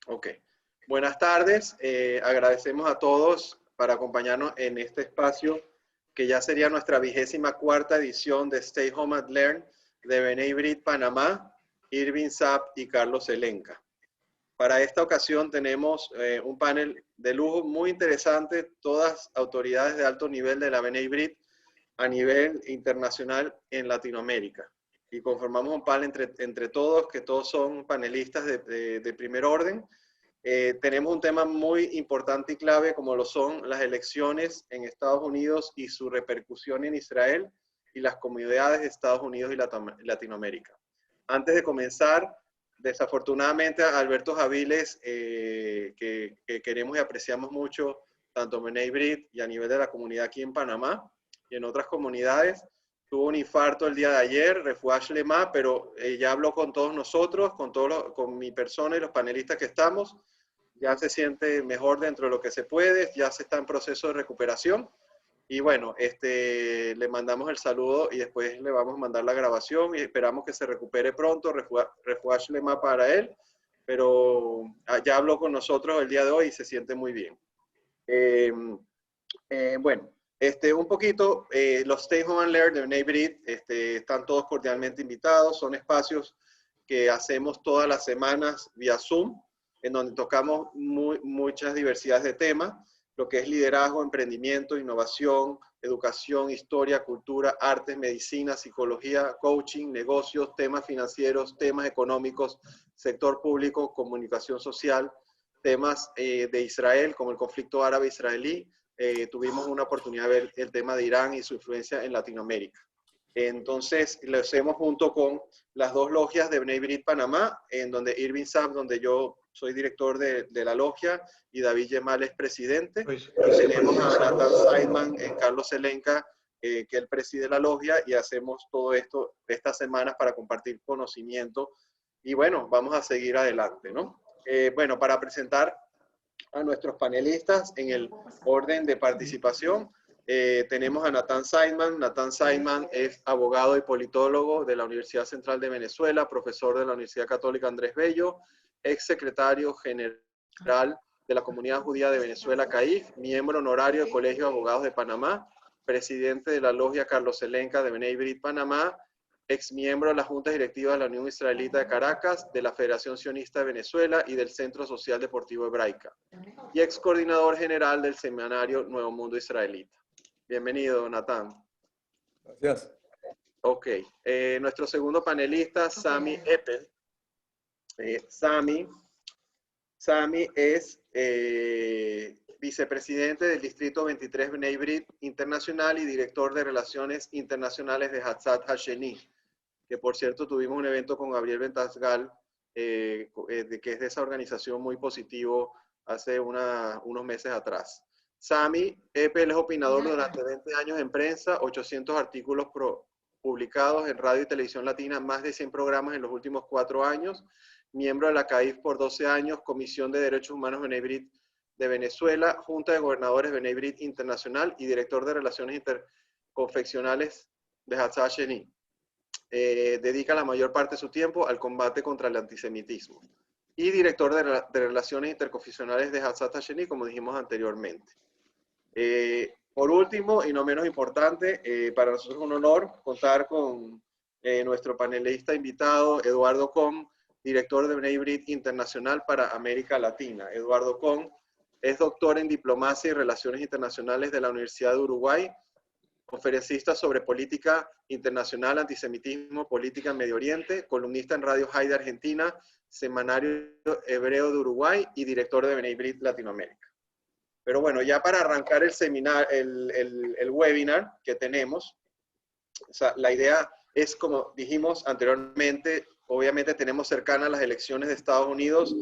Ok. Buenas tardes. Agradecemos a todos para acompañarnos en este espacio que ya sería nuestra 24ª edición de Stay Home and Learn de B'nai B'rith Panamá, Irving Saab y Carlos Elenca. Para esta ocasión tenemos un panel de lujo muy interesante, todas autoridades de alto nivel de la B'nai B'rith a nivel internacional en Latinoamérica. Y conformamos un panel entre todos, que todos son panelistas de primer orden. Tenemos un tema muy importante y clave como lo son las elecciones en Estados Unidos y su repercusión en Israel y las comunidades de Estados Unidos y Latinoamérica. Antes de comenzar, desafortunadamente a Alberto Javiles, que queremos y apreciamos mucho, tanto en B'nai B'rith y a nivel de la comunidad aquí en Panamá y en otras comunidades, tuvo un infarto el día de ayer, refuash lema, pero ya habló con todos nosotros, con mi persona y los panelistas que estamos. Ya se siente mejor dentro de lo que se puede, ya se está en proceso de recuperación. Y bueno, le mandamos el saludo y después le vamos a mandar la grabación y esperamos que se recupere pronto, refuash lema para él, pero ya habló con nosotros el día de hoy y se siente muy bien. Bueno, un poquito, los Stay Home and Learn de B'nai B'rith están todos cordialmente invitados, son espacios que hacemos todas las semanas vía Zoom, en donde tocamos muchas diversidades de temas, lo que es liderazgo, emprendimiento, innovación, educación, historia, cultura, artes, medicina, psicología, coaching, negocios, temas financieros, temas económicos, sector público, comunicación social, temas de Israel, como el conflicto árabe-israelí. Tuvimos una oportunidad de ver el tema de Irán y su influencia en Latinoamérica. Entonces, lo hacemos junto con las dos logias de B'nai B'rith Panamá, en donde Irving Saab, donde yo soy director de la logia, y David Yemal es presidente. Y tenemos a Nathan Seidman, Carlos Elenca, que él preside la logia, y hacemos todo esto estas semanas para compartir conocimiento. Y bueno, vamos a seguir adelante, ¿no? Bueno, para presentar a nuestros panelistas en el orden de participación, tenemos a Nathan Seidman. Nathan Seidman es abogado y politólogo de la Universidad Central de Venezuela, profesor de la Universidad Católica Andrés Bello, ex secretario general de la Comunidad Judía de Venezuela, CAIF, miembro honorario del Colegio de Abogados de Panamá, presidente de la Logia Carlos Elenca de B'nai B'rith Panamá, ex miembro de la Junta Directiva de la Unión Israelita de Caracas, de la Federación Sionista de Venezuela y del Centro Social Deportivo Hebraica, y ex coordinador general del semanario Nuevo Mundo Israelita. Bienvenido, Nathan. Gracias. Ok. Nuestro segundo panelista, Sami Eppel. Sami es vicepresidente del Distrito 23 B'nai B'rith Internacional y director de Relaciones Internacionales de Hatzat Hasheni, que por cierto tuvimos un evento con Gabriel Ventasgal, que es de esa organización, muy positivo, hace unos meses atrás. Sami Eppel es opinador durante 20 años en prensa, 800 artículos publicados en radio y televisión latina, más de 100 programas en los últimos 4 años, miembro de la CAIF por 12 años, Comisión de Derechos Humanos B'nai B'rith de Venezuela, Junta de Gobernadores B'nai B'rith Internacional y director de Relaciones Interconfesionales de Hatzat Hasheni. Dedica la mayor parte de su tiempo al combate contra el antisemitismo. Y director de Relaciones Interconfesionales de Hatzat Hasheni, como dijimos anteriormente. Por último, y no menos importante, para nosotros es un honor contar con nuestro panelista invitado, Eduardo Con, director de B'nai B'rith Internacional para América Latina. Eduardo Con es doctor en Diplomacia y Relaciones Internacionales de la Universidad de Uruguay, conferencista sobre política internacional, antisemitismo, política en Medio Oriente, columnista en Radio High de Argentina, Semanario Hebreo de Uruguay y director de B'nai B'rith Latinoamérica. Pero bueno, ya para arrancar el webinar que tenemos, o sea, la idea es, como dijimos anteriormente, obviamente tenemos cercanas las elecciones de Estados Unidos,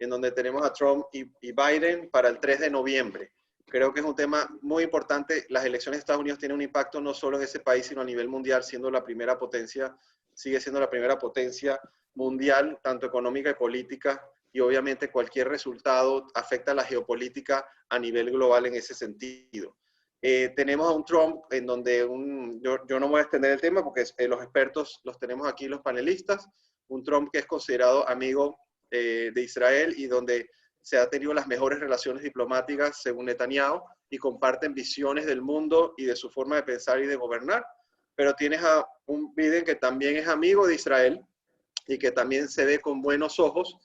en donde tenemos a Trump y Biden para el 3 de noviembre. Creo que es un tema muy importante. Las elecciones de Estados Unidos tienen un impacto no solo en ese país, sino a nivel mundial, siendo la primera potencia, sigue siendo la primera potencia mundial, tanto económica y política, y obviamente cualquier resultado afecta a la geopolítica a nivel global en ese sentido. Tenemos a un Trump en donde yo no voy a extender el tema porque los expertos los tenemos aquí, los panelistas, un Trump que es considerado amigo de Israel y donde se han tenido las mejores relaciones diplomáticas según Netanyahu y comparten visiones del mundo y de su forma de pensar y de gobernar. Pero tienes a un Biden que también es amigo de Israel y que también se ve con buenos ojos,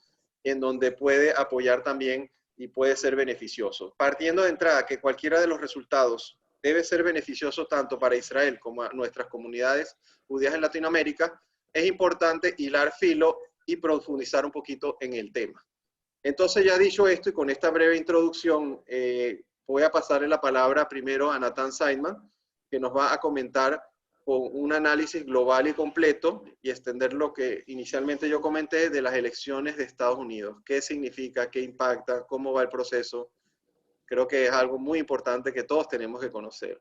en donde puede apoyar también y puede ser beneficioso. Partiendo de entrada que cualquiera de los resultados debe ser beneficioso tanto para Israel como a nuestras comunidades judías en Latinoamérica, es importante hilar filo y profundizar un poquito en el tema. Entonces, ya dicho esto y con esta breve introducción, voy a pasarle la palabra primero a Nathan Seidman, que nos va a comentar con un análisis global y completo y extender lo que inicialmente yo comenté de las elecciones de Estados Unidos. ¿Qué significa? ¿Qué impacta? ¿Cómo va el proceso? Creo que es algo muy importante que todos tenemos que conocer.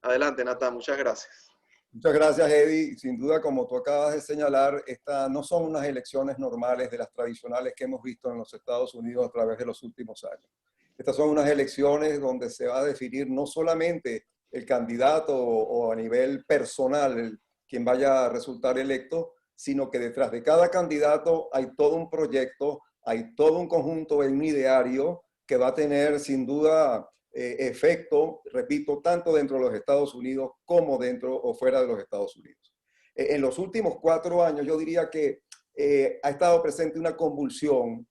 Adelante, Nathan, muchas gracias. Muchas gracias, Eddie. Sin duda, como tú acabas de señalar, estas no son unas elecciones normales de las tradicionales que hemos visto en los Estados Unidos a través de los últimos años. Estas son unas elecciones donde se va a definir no solamente el candidato o a nivel personal, quien vaya a resultar electo, sino que detrás de cada candidato hay todo un proyecto, hay todo un conjunto, un ideario que va a tener sin duda efecto, repito, tanto dentro de los Estados Unidos como dentro o fuera de los Estados Unidos. En los últimos 4 años yo diría que ha estado presente una convulsión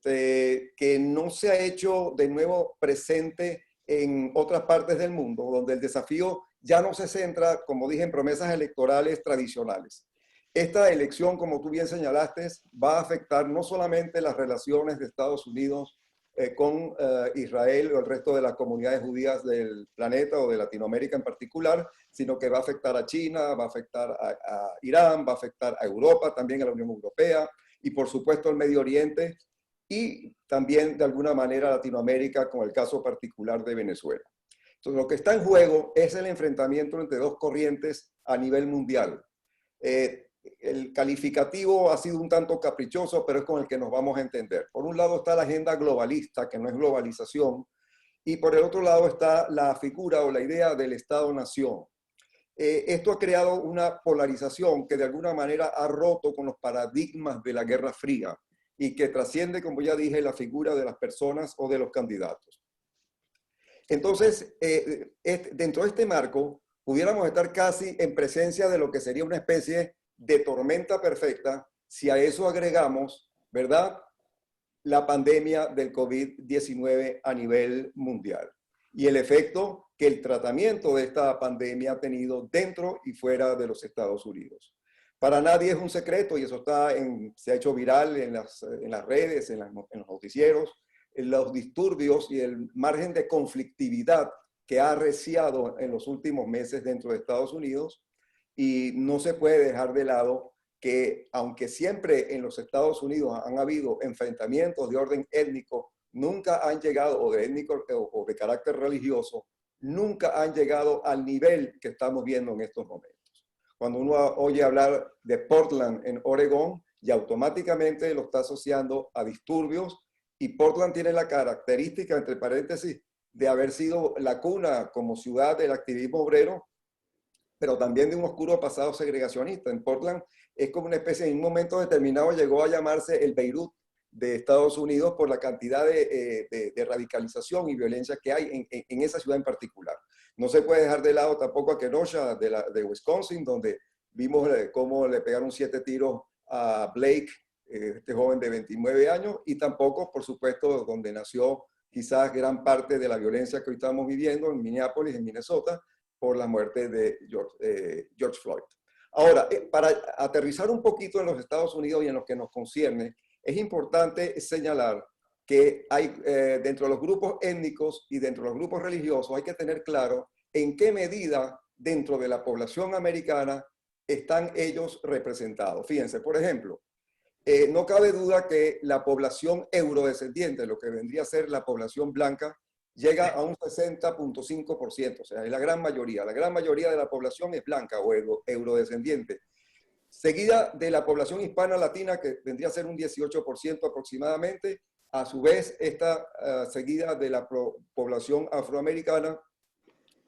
que no se ha hecho de nuevo presente en otras partes del mundo, donde el desafío ya no se centra, como dije, en promesas electorales tradicionales. Esta elección, como tú bien señalaste, va a afectar no solamente las relaciones de Estados Unidos con Israel o el resto de las comunidades judías del planeta o de Latinoamérica en particular, sino que va a afectar a China, va a afectar a Irán, va a afectar a Europa, también a la Unión Europea y por supuesto al Medio Oriente y también de alguna manera a Latinoamérica con el caso particular de Venezuela. Entonces lo que está en juego es el enfrentamiento entre dos corrientes a nivel mundial. El calificativo ha sido un tanto caprichoso, pero es con el que nos vamos a entender. Por un lado está la agenda globalista, que no es globalización, y por el otro lado está la figura o la idea del Estado-Nación. Esto ha creado una polarización que de alguna manera ha roto con los paradigmas de la Guerra Fría y que trasciende, como ya dije, la figura de las personas o de los candidatos. Entonces, dentro de este marco, pudiéramos estar casi en presencia de lo que sería una especie de tormenta perfecta si a eso agregamos, ¿verdad?, la pandemia del COVID-19 a nivel mundial y el efecto que el tratamiento de esta pandemia ha tenido dentro y fuera de los Estados Unidos. Para nadie es un secreto y eso se ha hecho viral en las redes, en los noticieros, en los disturbios y el margen de conflictividad que ha arreciado en los últimos meses dentro de Estados Unidos. Y no se puede dejar de lado que, aunque siempre en los Estados Unidos han habido enfrentamientos de orden étnico, nunca han llegado, o de étnico o de carácter religioso, nunca han llegado al nivel que estamos viendo en estos momentos. Cuando uno oye hablar de Portland en Oregón, y automáticamente lo está asociando a disturbios, y Portland tiene la característica, entre paréntesis, de haber sido la cuna como ciudad del activismo obrero, pero también de un oscuro pasado segregacionista. En Portland es como una especie, en un momento determinado llegó a llamarse el Beirut de Estados Unidos por la cantidad de radicalización y violencia que hay en esa ciudad en particular. No se puede dejar de lado tampoco a Kenosha de Wisconsin, donde vimos cómo le pegaron 7 tiros a Blake, este joven de 29 años, y tampoco, por supuesto, donde nació quizás gran parte de la violencia que hoy estamos viviendo en Minneapolis, en Minnesota, por la muerte de George Floyd. Ahora, para aterrizar un poquito en los Estados Unidos y en lo que nos concierne, es importante señalar que hay dentro de los grupos étnicos y dentro de los grupos religiosos hay que tener claro en qué medida dentro de la población americana están ellos representados. Fíjense, por ejemplo, no cabe duda que la población eurodescendiente, lo que vendría a ser la población blanca, llega a un 60.5%, o sea, es la gran mayoría de la población es blanca o eurodescendiente, seguida de la población hispana latina, que vendría a ser un 18% aproximadamente, a su vez está seguida de la población afroamericana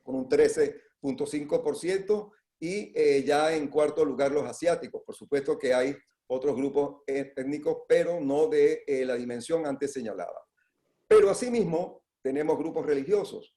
con un 13.5%, y ya en cuarto lugar los asiáticos. Por supuesto que hay otros grupos étnicos, pero no de la dimensión antes señalada. Pero asimismo tenemos grupos religiosos,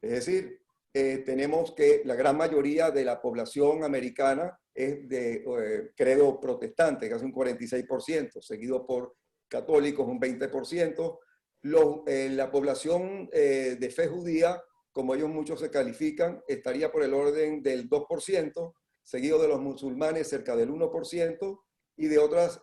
es decir, tenemos que la gran mayoría de la población americana es de credo protestante, casi un 46%, seguido por católicos un 20%. La población de fe judía, como ellos muchos se califican, estaría por el orden del 2%, seguido de los musulmanes cerca del 1% y de otras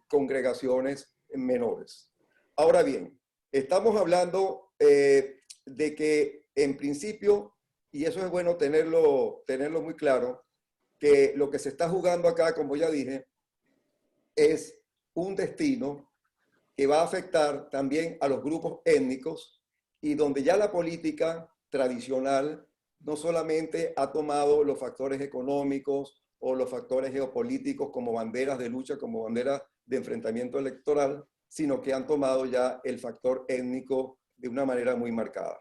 congregaciones menores. Ahora bien, estamos hablando de que en principio, y eso es bueno tenerlo muy claro, que lo que se está jugando acá, como ya dije, es un destino que va a afectar también a los grupos étnicos y donde ya la política tradicional no solamente ha tomado los factores económicos o los factores geopolíticos como banderas de lucha, como banderas de enfrentamiento electoral, sino que han tomado ya el factor étnico de una manera muy marcada.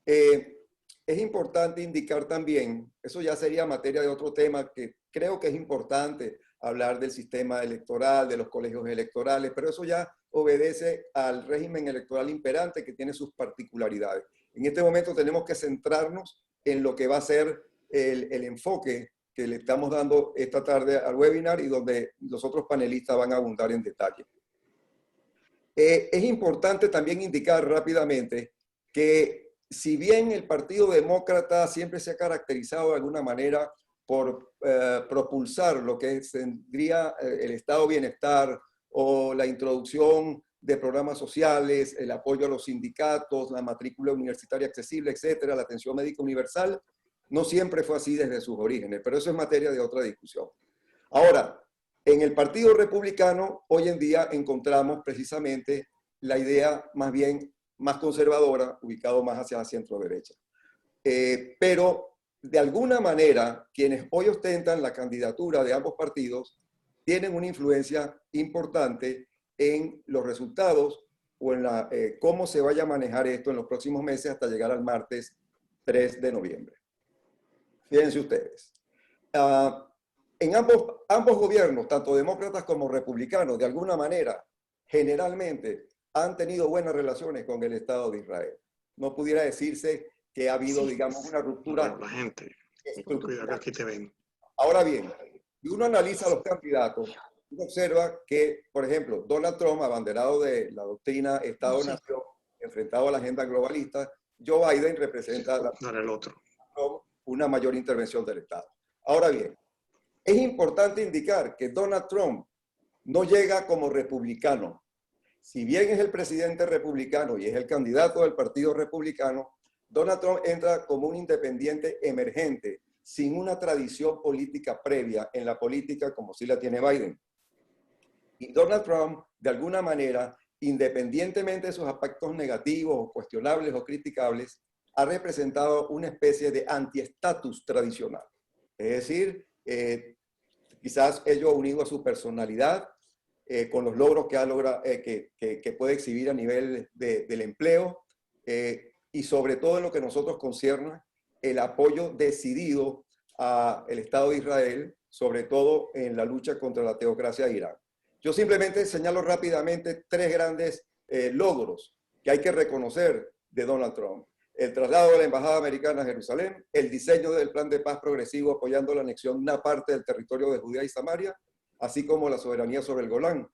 Es importante indicar también, eso ya sería materia de otro tema, que creo que es importante hablar del sistema electoral, de los colegios electorales, pero eso ya obedece al régimen electoral imperante que tiene sus particularidades. En este momento tenemos que centrarnos en lo que va a ser el enfoque que le estamos dando esta tarde al webinar y donde los otros panelistas van a abundar en detalle. Es importante también indicar rápidamente que si bien el Partido Demócrata siempre se ha caracterizado de alguna manera por propulsar lo que tendría el estado de bienestar o la introducción de programas sociales, el apoyo a los sindicatos, la matrícula universitaria accesible, etcétera, la atención médica universal, no siempre fue así desde sus orígenes, pero eso es materia de otra discusión. Ahora, en el Partido Republicano, hoy en día encontramos precisamente la idea más conservadora, ubicado más hacia la centro-derecha. Pero, de alguna manera, quienes hoy ostentan la candidatura de ambos partidos tienen una influencia importante en los resultados o en cómo se vaya a manejar esto en los próximos meses hasta llegar al martes 3 de noviembre. Fíjense ustedes. En ambos gobiernos, tanto demócratas como republicanos, de alguna manera, generalmente han tenido buenas relaciones con el Estado de Israel. No pudiera decirse que ha habido, digamos, una ruptura. La gente, cuidado que aquí te ven. Ahora bien, si uno analiza a los candidatos, uno observa que, por ejemplo, Donald Trump, abanderado de la doctrina Estado-Nación, enfrentado a la agenda globalista, Joe Biden representa una mayor intervención del Estado. Ahora bien, es importante indicar que Donald Trump no llega como republicano. Si bien es el presidente republicano y es el candidato del Partido Republicano, Donald Trump entra como un independiente emergente, sin una tradición política previa en la política como sí la tiene Biden. Y Donald Trump, de alguna manera, independientemente de sus aspectos negativos o cuestionables o criticables, ha representado una especie de antiestatus tradicional. Es decir, quizás ello unido a su personalidad, con los logros que ha logrado, que puede exhibir a nivel del empleo, y sobre todo en lo que nosotros concierne, el apoyo decidido al Estado de Israel, sobre todo en la lucha contra la teocracia de Irán. Yo simplemente señalo rápidamente tres grandes logros que hay que reconocer de Donald Trump. El traslado de la Embajada Americana a Jerusalén, el diseño del plan de paz progresivo apoyando la anexión de una parte del territorio de Judea y Samaria, así como la soberanía sobre el Golán,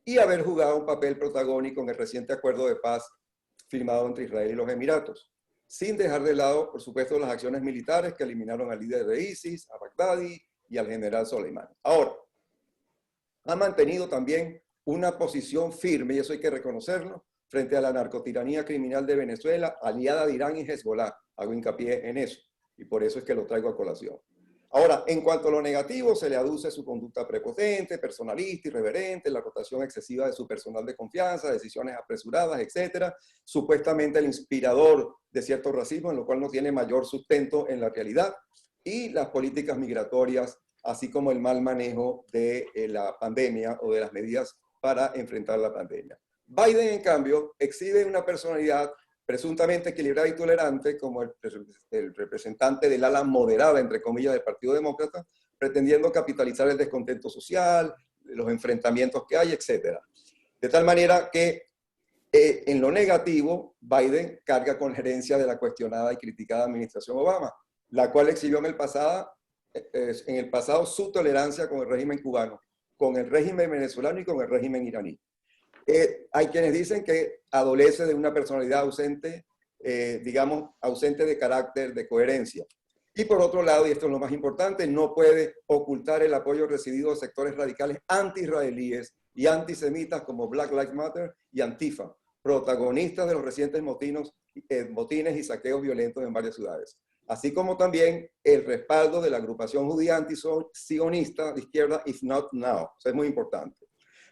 y haber jugado un papel protagónico en el reciente acuerdo de paz firmado entre Israel y los Emiratos, sin dejar de lado, por supuesto, las acciones militares que eliminaron al líder de ISIS, a Baghdadi y al general Soleimani. Ahora, ha mantenido también una posición firme, y eso hay que reconocerlo, frente a la narcotiranía criminal de Venezuela, aliada de Irán y Hezbollah. Hago hincapié en eso, y por eso es que lo traigo a colación. Ahora, en cuanto a lo negativo, se le aduce su conducta prepotente, personalista, irreverente, la rotación excesiva de su personal de confianza, decisiones apresuradas, etcétera, supuestamente el inspirador de cierto racismo, en lo cual no tiene mayor sustento en la realidad, y las políticas migratorias, así como el mal manejo de la pandemia o de las medidas para enfrentar la pandemia. Biden, en cambio, exhibe una personalidad presuntamente equilibrada y tolerante como el representante del ala moderada, entre comillas, del Partido Demócrata, pretendiendo capitalizar el descontento social, los enfrentamientos que hay, etc. De tal manera que en lo negativo, Biden carga con la herencia de la cuestionada y criticada administración Obama, la cual exhibió en el pasado su tolerancia con el régimen cubano, con el régimen venezolano y con el régimen iraní. Hay quienes dicen que adolece de una personalidad ausente, digamos, ausente de carácter, de coherencia. Y por otro lado, y esto es lo más importante, no puede ocultar el apoyo recibido de sectores radicales anti-israelíes y antisemitas como Black Lives Matter y Antifa, protagonistas de los recientes motines y saqueos violentos en varias ciudades. Así como también el respaldo de la agrupación judía antisionista de izquierda If Not Now. Eso es muy importante.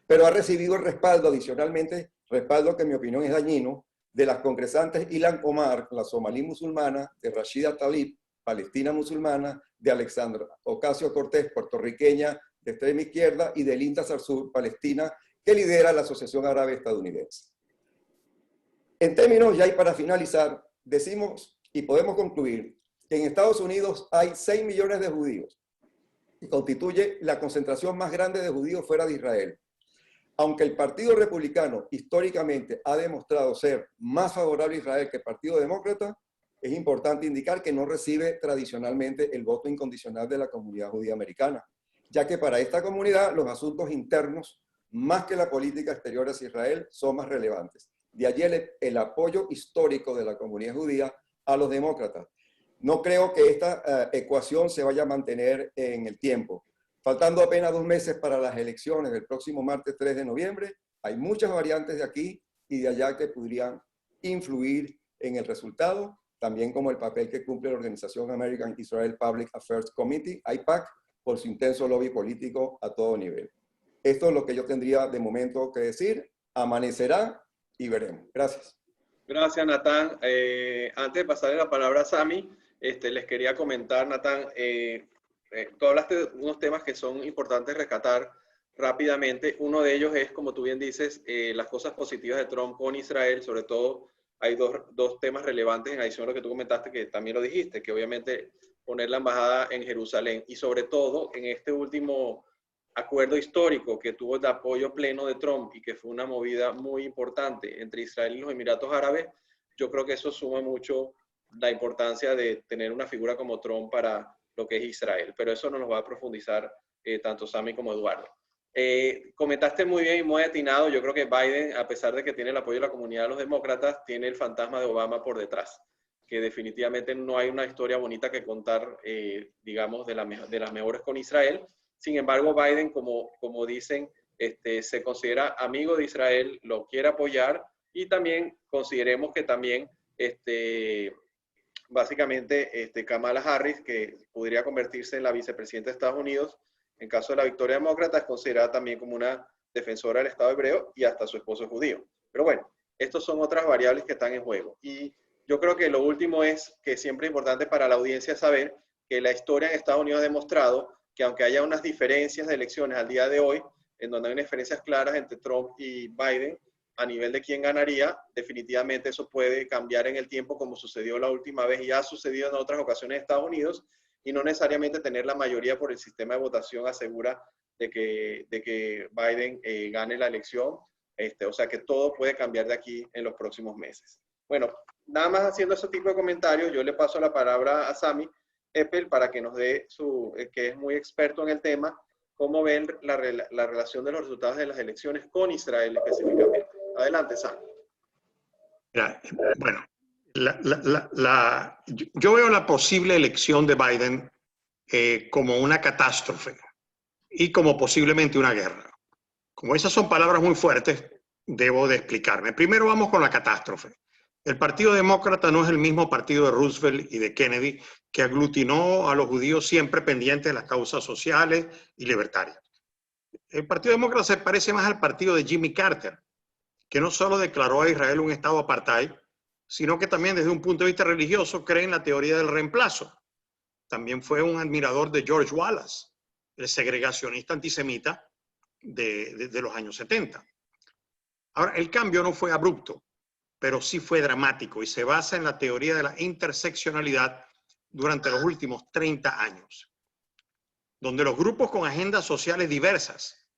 Pero ha recibido el respaldo, adicionalmente, respaldo que en mi opinión es dañino, de las congresantes Ilan Omar, la somalí musulmana, de Rashida Tlaib, palestina musulmana, de Alexandra Ocasio-Cortez, puertorriqueña, de extrema izquierda, y de Linda Sarsour, palestina, que lidera la Asociación Árabe Estadounidense. En términos, ya y para finalizar, decimos y podemos concluir que en Estados Unidos hay 6 millones de judíos y constituye la concentración más grande de judíos fuera de Israel. Aunque el Partido Republicano históricamente ha demostrado ser más favorable a Israel que el Partido Demócrata, es importante indicar que no recibe tradicionalmente el voto incondicional de la comunidad judía americana, ya que para esta comunidad los asuntos internos, más que la política exterior hacia Israel, son más relevantes. De allí el apoyo histórico de la comunidad judía a los demócratas. No creo que esta ecuación se vaya a mantener en el tiempo. Faltando apenas 2 meses para las elecciones del próximo martes 3 de noviembre, hay muchas variantes de aquí y de allá que podrían influir en el resultado, también como el papel que cumple la organización American Israel Public Affairs Committee, AIPAC, por su intenso lobby político a todo nivel. Esto es lo que yo tendría de momento que decir. Amanecerá y veremos. Gracias. Gracias, Natán. Antes de pasarle la palabra a Sami, les quería comentar, Natán, tú hablaste de unos temas que son importantes rescatar rápidamente. Uno de ellos es, como tú bien dices, las cosas positivas de Trump con Israel. Sobre todo, hay dos temas relevantes en adición a lo que tú comentaste, que también lo dijiste, que obviamente poner la embajada en Jerusalén y sobre todo en este último acuerdo histórico que tuvo el apoyo pleno de Trump y que fue una movida muy importante entre Israel y los Emiratos Árabes. Yo creo que eso suma mucho la importancia de tener una figura como Trump para lo que es Israel, pero eso nos lo va a profundizar tanto Sami como Eduardo. Comentaste muy bien y muy atinado. Yo creo que Biden, a pesar de que tiene el apoyo de la comunidad de los demócratas, tiene el fantasma de Obama por detrás, que definitivamente no hay una historia bonita que contar, digamos, de las mejores con Israel. Sin embargo, Biden, como dicen, se considera amigo de Israel, lo quiere apoyar y también consideremos que también básicamente Kamala Harris, que podría convertirse en la vicepresidenta de Estados Unidos, en caso de la victoria demócrata, es considerada también como una defensora del Estado hebreo y hasta su esposo es judío. Pero bueno, estas son otras variables que están en juego. Y yo creo que lo último es que siempre es importante para la audiencia saber que la historia en Estados Unidos ha demostrado que aunque haya unas diferencias de elecciones al día de hoy, en donde hay unas diferencias claras entre Trump y Biden, a nivel de quién ganaría, definitivamente eso puede cambiar en el tiempo como sucedió la última vez y ha sucedido en otras ocasiones en Estados Unidos, y no necesariamente tener la mayoría por el sistema de votación asegura de que Biden gane la elección, o sea que todo puede cambiar de aquí en los próximos meses. Bueno, nada más haciendo ese tipo de comentarios, yo le paso la palabra a Sami Eppel para que nos dé que es muy experto en el tema, cómo ven la relación de los resultados de las elecciones con Israel específicamente. Adelante, Sami. Mira, bueno, yo veo la posible elección de Biden como una catástrofe y como posiblemente una guerra. Como esas son palabras muy fuertes, debo de explicarme. Primero vamos con la catástrofe. El Partido Demócrata no es el mismo partido de Roosevelt y de Kennedy, que aglutinó a los judíos siempre pendientes de las causas sociales y libertarias. El Partido Demócrata se parece más al partido de Jimmy Carter, que no solo declaró a Israel un estado apartheid, sino que también desde un punto de vista religioso cree en la teoría del reemplazo. También fue un admirador de George Wallace, el segregacionista antisemita de los años 70. Ahora, el cambio no fue abrupto, pero sí fue dramático y se basa en la teoría de la interseccionalidad durante los últimos 30 años, donde los grupos con agendas sociales diversas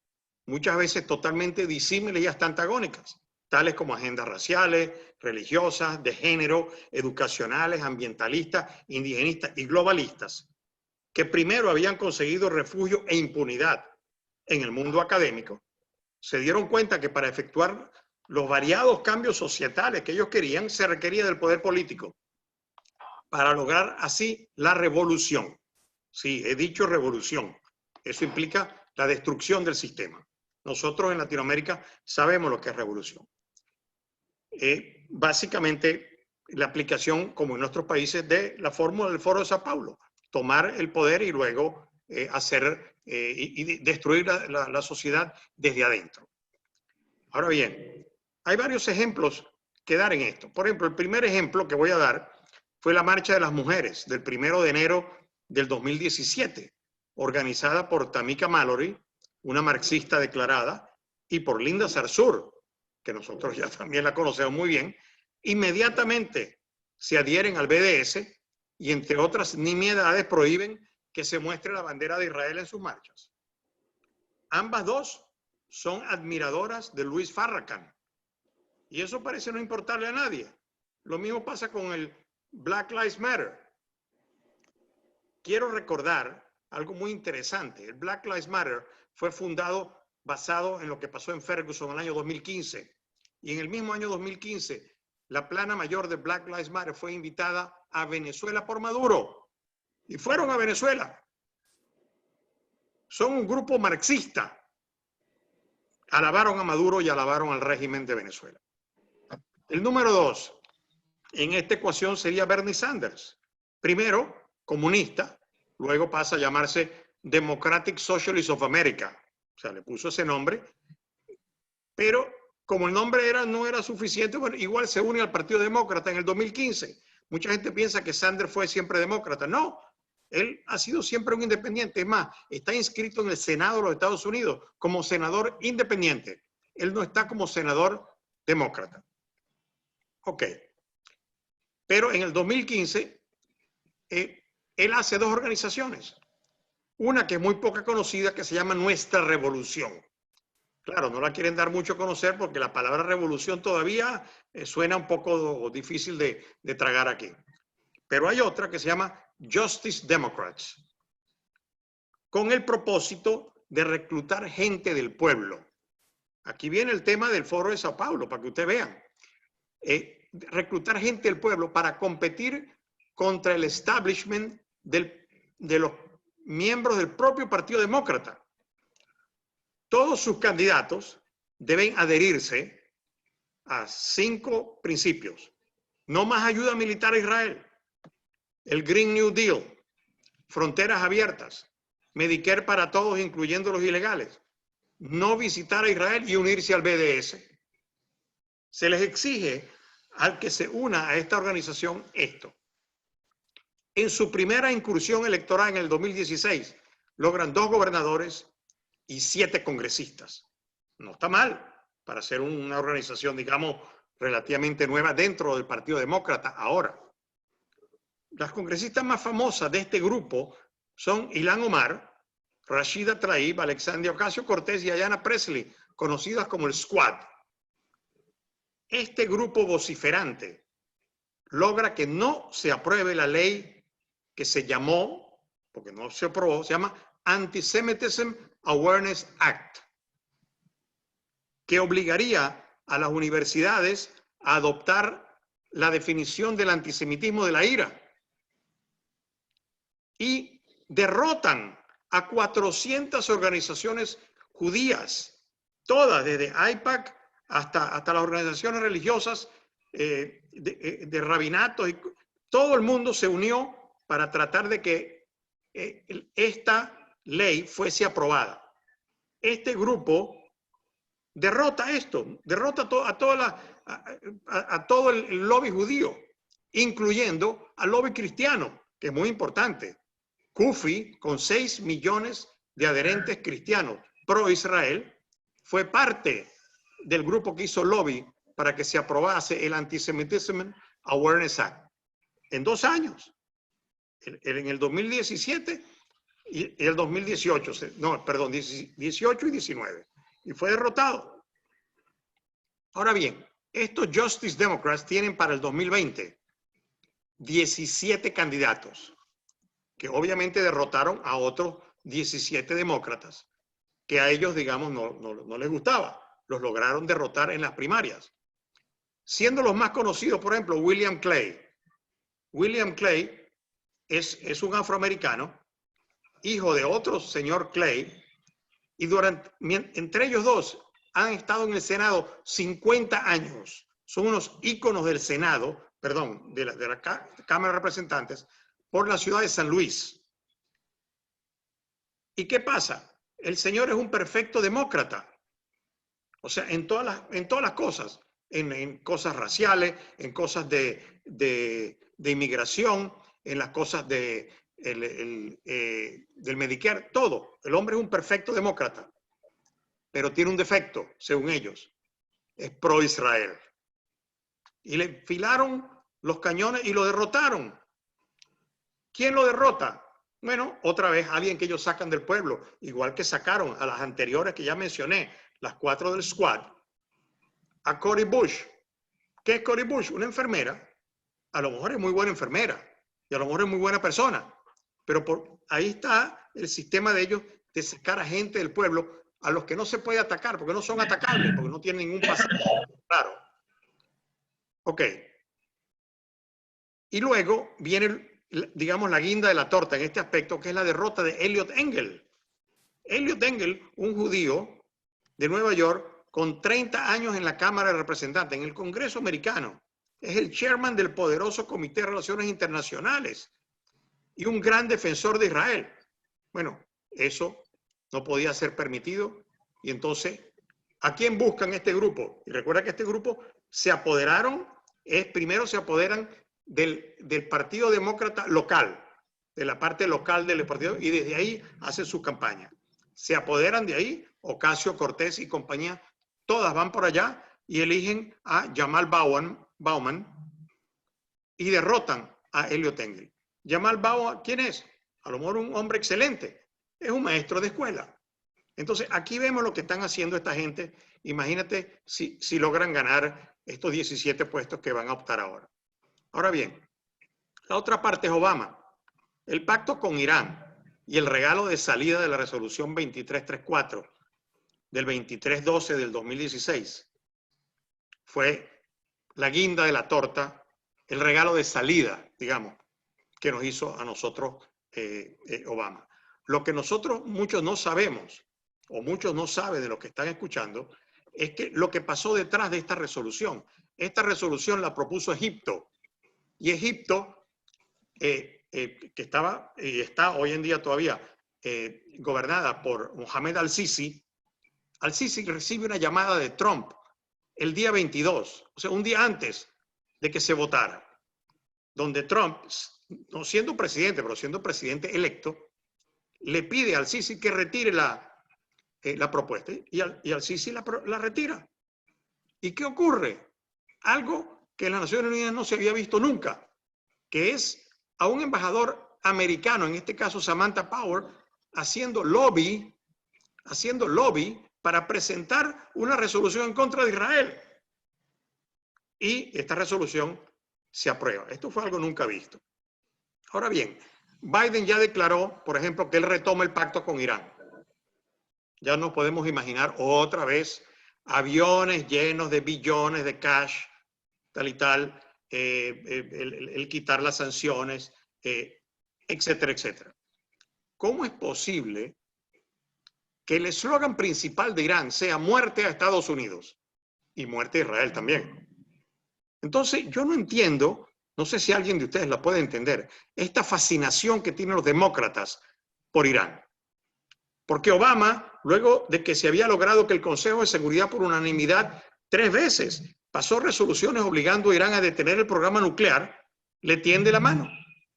muchas veces totalmente disímiles y hasta antagónicas, tales como agendas raciales, religiosas, de género, educacionales, ambientalistas, indigenistas y globalistas, que primero habían conseguido refugio e impunidad en el mundo académico, se dieron cuenta que para efectuar los variados cambios societales que ellos querían, se requería del poder político para lograr así la revolución. Sí, he dicho revolución. Eso implica la destrucción del sistema. Nosotros en Latinoamérica sabemos lo que es revolución. Básicamente, la aplicación, como en nuestros países, de la fórmula del Foro de Sao Paulo. Tomar el poder y luego y destruir la sociedad desde adentro. Ahora bien, hay varios ejemplos que dar en esto. Por ejemplo, el primer ejemplo que voy a dar fue la Marcha de las Mujeres del 1 de enero del 2017, organizada por Tamika Mallory, una marxista declarada, y por Linda Sarsour, que nosotros ya también la conocemos muy bien. Inmediatamente se adhieren al BDS y, entre otras nimiedades, prohíben que se muestre la bandera de Israel en sus marchas. Ambas dos son admiradoras de Louis Farrakhan, y eso parece no importarle a nadie. Lo mismo pasa con el Black Lives Matter. Quiero recordar algo muy interesante. El Black Lives Matter fue fundado basado en lo que pasó en Ferguson en el año 2015. Y en el mismo año 2015, la plana mayor de Black Lives Matter fue invitada a Venezuela por Maduro. Y fueron a Venezuela. Son un grupo marxista. Alabaron a Maduro y alabaron al régimen de Venezuela. El número 2 en esta ecuación sería Bernie Sanders. Primero, comunista, luego pasa a llamarse Democratic Socialist of America. O sea, le puso ese nombre. Pero como el nombre no era suficiente, bueno, igual se une al Partido Demócrata en el 2015. Mucha gente piensa que Sanders fue siempre demócrata. No, él ha sido siempre un independiente. Es más, está inscrito en el Senado de los Estados Unidos como senador independiente. Él no está como senador demócrata. Ok. Pero en el 2015, él hace dos organizaciones. Una que es muy poca conocida, que se llama Nuestra Revolución. Claro, no la quieren dar mucho a conocer porque la palabra revolución todavía suena un poco difícil de tragar aquí. Pero hay otra que se llama Justice Democrats, con el propósito de reclutar gente del pueblo. Aquí viene el tema del Foro de Sao Paulo, para que ustedes vean. Reclutar gente del pueblo para competir contra el establishment de los miembros del propio Partido Demócrata. Todos sus candidatos deben adherirse a 5 principios. No más ayuda militar a Israel, el Green New Deal, fronteras abiertas, Medicare para todos, incluyendo los ilegales, no visitar a Israel y unirse al BDS. Se les exige al que se una a esta organización esto. En su primera incursión electoral en el 2016, logran 2 gobernadores y 7 congresistas. No está mal para ser una organización, digamos, relativamente nueva dentro del Partido Demócrata ahora. Las congresistas más famosas de este grupo son Ilhan Omar, Rashida Tlaib, Alexandria Ocasio-Cortez y Ayanna Pressley, conocidas como el Squad. Este grupo vociferante logra que no se apruebe la ley que se llamó, porque no se aprobó, se llama Anti-Semitism Awareness Act, que obligaría a las universidades a adoptar la definición del antisemitismo de la IRA, y derrotan a 400 organizaciones judías, todas, desde AIPAC hasta las organizaciones religiosas de rabinatos. Todo el mundo se unió para tratar de que esta ley fuese aprobada. Este grupo derrota esto, derrota a todo el lobby judío, incluyendo al lobby cristiano, que es muy importante. CUFI, con 6 millones de adherentes cristianos pro-Israel, fue parte del grupo que hizo lobby para que se aprobase el Antisemitism Awareness Act. En 2 años, en el 2017 y el 2018, no, perdón, 18 y 19. y fue derrotado. Ahora bien, estos Justice Democrats tienen para el 2020 17 candidatos que obviamente derrotaron a otros 17 demócratas que a ellos, digamos, no les gustaba. Los lograron derrotar en las primarias. Siendo los más conocidos, por ejemplo, William Clay. William Clay es un afroamericano, hijo de otro señor Clay, y entre ellos dos han estado en el Senado 50 años. Son unos íconos del Senado, perdón, de la Cámara de Representantes, por la ciudad de San Luis. ¿Y qué pasa? El señor es un perfecto demócrata. O sea, en todas las cosas, en cosas raciales, en cosas de inmigración, en las cosas del Medicare, todo. El hombre es un perfecto demócrata, pero tiene un defecto, según ellos. Es pro-Israel. Y le filaron los cañones y lo derrotaron. ¿Quién lo derrota? Bueno, otra vez alguien que ellos sacan del pueblo, igual que sacaron a las anteriores que ya mencioné, las 4 del squad, a Cori Bush. ¿Qué es Cori Bush? Una enfermera. A lo mejor es muy buena enfermera y a lo mejor es muy buena persona, pero ahí está el sistema de ellos de sacar a gente del pueblo a los que no se puede atacar, porque no son atacables, porque no tienen ningún pasado. Claro. Ok. Y luego viene, digamos, la guinda de la torta en este aspecto, que es la derrota de Elliot Engel. Elliot Engel, un judío de Nueva York, con 30 años en la Cámara de Representantes, en el Congreso americano. Es el chairman del poderoso Comité de Relaciones Internacionales y un gran defensor de Israel. Bueno, eso no podía ser permitido. Y entonces, ¿a quién buscan este grupo? Y recuerda que este grupo se apoderaron, primero se apoderan del Partido Demócrata local, de la parte local del partido, y desde ahí hacen su campaña. Se apoderan de ahí, Ocasio-Cortez y compañía, todas van por allá y eligen a Jamal Bowman y derrotan a Elliot Engel. Jamal Bowman, ¿quién es? A lo mejor un hombre excelente, es un maestro de escuela. Entonces, aquí vemos lo que están haciendo esta gente. Imagínate si logran ganar estos 17 puestos que van a optar ahora. Ahora bien, la otra parte es Obama. El pacto con Irán y el regalo de salida de la resolución 2334 del 23/12 del 2016 fue la guinda de la torta, el regalo de salida, digamos, que nos hizo a nosotros Obama. Lo que muchos no sabemos, o muchos no saben de lo que están escuchando, es que lo que pasó detrás de esta resolución la propuso Egipto. Y Egipto, que estaba y está hoy en día todavía gobernada por Mohamed al-Sisi, al-Sisi recibe una llamada de Trump el día 22, o sea, un día antes de que se votara, donde Trump, no siendo presidente, pero siendo presidente electo, le pide al Sisi que retire la propuesta y al Sisi la retira. ¿Y qué ocurre? Algo que en las Naciones Unidas no se había visto nunca, que es a un embajador americano, en este caso Samantha Power, haciendo lobby para presentar una resolución en contra de Israel. Y esta resolución se aprueba. Esto fue algo nunca visto. Ahora bien, Biden ya declaró, por ejemplo, que él retoma el pacto con Irán. Ya nos podemos imaginar otra vez aviones llenos de billones de cash, tal y tal, el quitar las sanciones, etcétera, etcétera. ¿Cómo es posible que el eslogan principal de Irán sea muerte a Estados Unidos y muerte a Israel también? Entonces, yo no entiendo, no sé si alguien de ustedes la puede entender, esta fascinación que tienen los demócratas por Irán. Porque Obama, luego de que se había logrado que el Consejo de Seguridad por unanimidad 3 veces pasó resoluciones obligando a Irán a detener el programa nuclear, le tiende la mano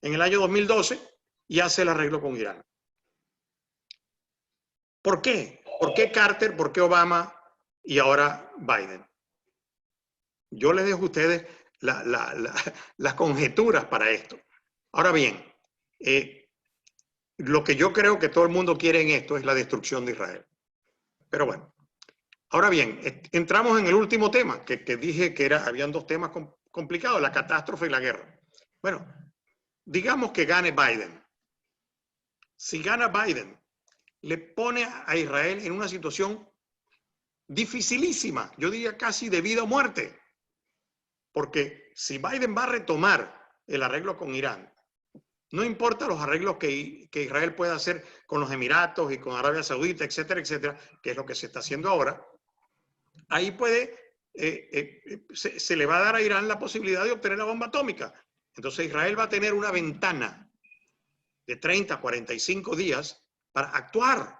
en el año 2012 y hace el arreglo con Irán. ¿Por qué? ¿Por qué Carter? ¿Por qué Obama? Y ahora Biden. Yo les dejo a ustedes las conjeturas para esto. Ahora bien, lo que yo creo que todo el mundo quiere en esto es la destrucción de Israel. Pero bueno, Ahora bien, entramos en el último tema, que dije que habían dos temas complicados, la catástrofe y la guerra. Bueno, digamos que gane Biden. Si gana Biden, le pone a Israel en una situación dificilísima, yo diría casi de vida o muerte. Porque si Biden va a retomar el arreglo con Irán, no importa los arreglos que Israel pueda hacer con los Emiratos y con Arabia Saudita, etcétera, etcétera, que es lo que se está haciendo ahora, ahí se le va a dar a Irán la posibilidad de obtener la bomba atómica. Entonces Israel va a tener una ventana de 30, 45 días para actuar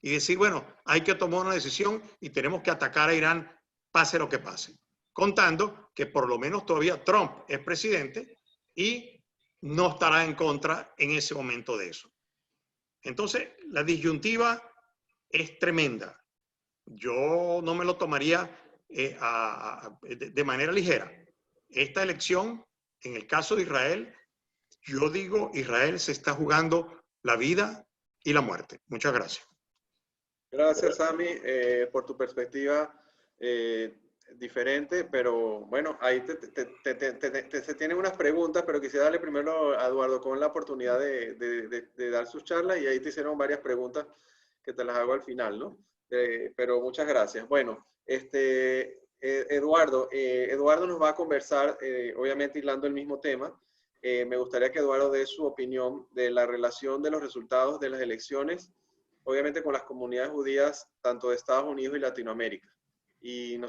y decir, bueno, hay que tomar una decisión y tenemos que atacar a Irán, pase lo que pase. Contando que por lo menos todavía Trump es presidente y no estará en contra en ese momento de eso. Entonces, la disyuntiva es tremenda. Yo no me lo tomaría de manera ligera. Esta elección, en el caso de Israel, yo digo, Israel se está jugando la vida y la muerte. Muchas gracias. Gracias, Sami, por tu perspectiva diferente, pero bueno, ahí se tienen unas preguntas, pero quisiera darle primero a Eduardo con la oportunidad de dar sus charlas, y ahí te hicieron varias preguntas que te las hago al final, ¿no? Pero muchas gracias. Bueno, Eduardo nos va a conversar, obviamente hilando el mismo tema. Me gustaría que Eduardo dé su opinión de la relación de los resultados de las elecciones, obviamente con las comunidades judías, tanto de Estados Unidos y Latinoamérica. Y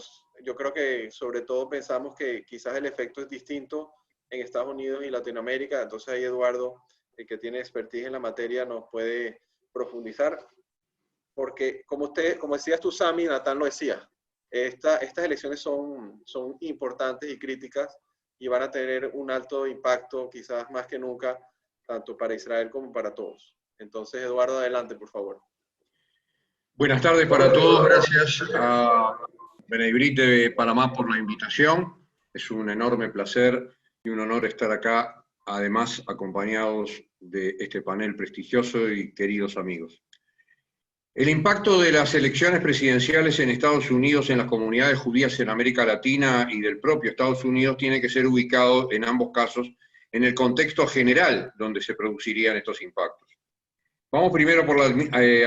yo creo que sobre todo pensamos que quizás el efecto es distinto en Estados Unidos y Latinoamérica. Entonces ahí Eduardo, que tiene expertise en la materia, nos puede profundizar. Porque como decías tú, Sami, Natán lo decía, estas elecciones son importantes y críticas y van a tener un alto impacto, quizás más que nunca, tanto para Israel como para todos. Entonces, Eduardo, adelante, por favor. Buenas tardes para todos. Gracias a Bnei Brit de Panamá por la invitación. Es un enorme placer y un honor estar acá, además acompañados de este panel prestigioso y queridos amigos. El impacto de las elecciones presidenciales en Estados Unidos en las comunidades judías en América Latina y del propio Estados Unidos tiene que ser ubicado en ambos casos en el contexto general donde se producirían estos impactos. Vamos primero por la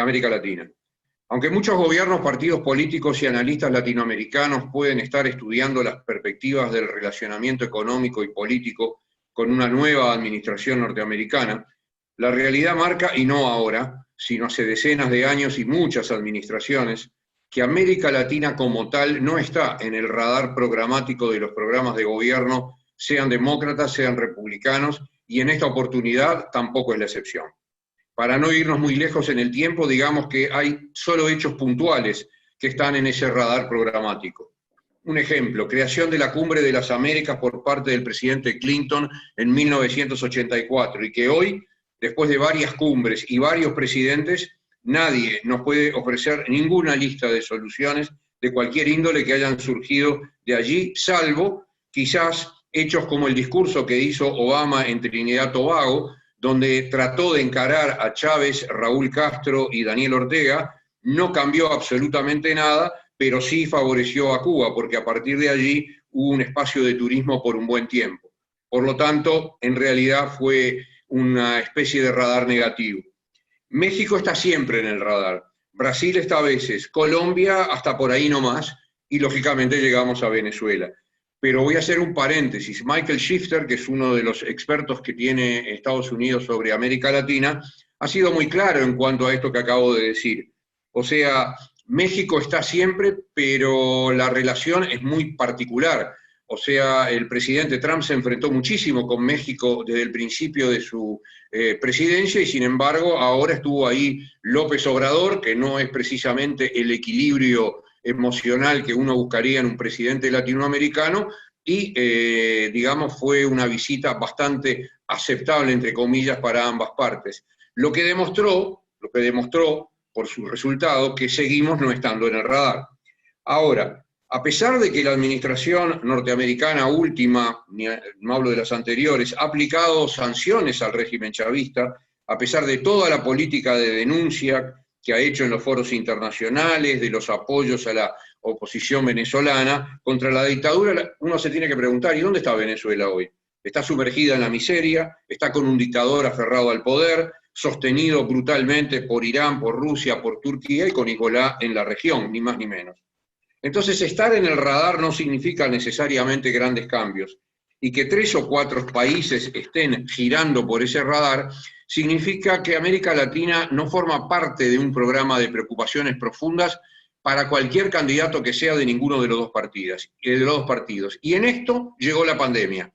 América Latina. Aunque muchos gobiernos, partidos políticos y analistas latinoamericanos pueden estar estudiando las perspectivas del relacionamiento económico y político con una nueva administración norteamericana, la realidad marca, y no ahora, sino hace decenas de años y muchas administraciones, que América Latina como tal no está en el radar programático de los programas de gobierno, sean demócratas, sean republicanos, y en esta oportunidad tampoco es la excepción. Para no irnos muy lejos en el tiempo, digamos que hay solo hechos puntuales que están en ese radar programático. Un ejemplo, creación de la Cumbre de las Américas por parte del presidente Clinton en 1984, y que hoy, después de varias cumbres y varios presidentes, nadie nos puede ofrecer ninguna lista de soluciones de cualquier índole que hayan surgido de allí, salvo quizás hechos como el discurso que hizo Obama en Trinidad y Tobago, donde trató de encarar a Chávez, Raúl Castro y Daniel Ortega. No cambió absolutamente nada, pero sí favoreció a Cuba, porque a partir de allí hubo un espacio de turismo por un buen tiempo. Por lo tanto, en realidad fue una especie de radar negativo. México está siempre en el radar, Brasil está a veces, Colombia hasta por ahí nomás, y lógicamente llegamos a Venezuela. Pero voy a hacer un paréntesis. Michael Shifter, que es uno de los expertos que tiene Estados Unidos sobre América Latina, ha sido muy claro en cuanto a esto que acabo de decir. O sea, México está siempre, pero la relación es muy particular. O sea, el presidente Trump se enfrentó muchísimo con México desde el principio de su presidencia, y sin embargo ahora estuvo ahí López Obrador, que no es precisamente el equilibrio emocional que uno buscaría en un presidente latinoamericano, y digamos fue una visita bastante aceptable, entre comillas, para ambas partes. Lo que demostró por su resultado que seguimos no estando en el radar. Ahora, a pesar de que la administración norteamericana última, no hablo de las anteriores, ha aplicado sanciones al régimen chavista, a pesar de toda la política de denuncia que ha hecho en los foros internacionales, de los apoyos a la oposición venezolana, contra la dictadura, uno se tiene que preguntar, ¿y dónde está Venezuela hoy? Está sumergida en la miseria, está con un dictador aferrado al poder, sostenido brutalmente por Irán, por Rusia, por Turquía y con Hezbolá en la región, ni más ni menos. Entonces, estar en el radar no significa necesariamente grandes cambios. Y que 3 o 4 países estén girando por ese radar significa que América Latina no forma parte de un programa de preocupaciones profundas para cualquier candidato que sea de ninguno de los dos partidos. Y en esto llegó la pandemia.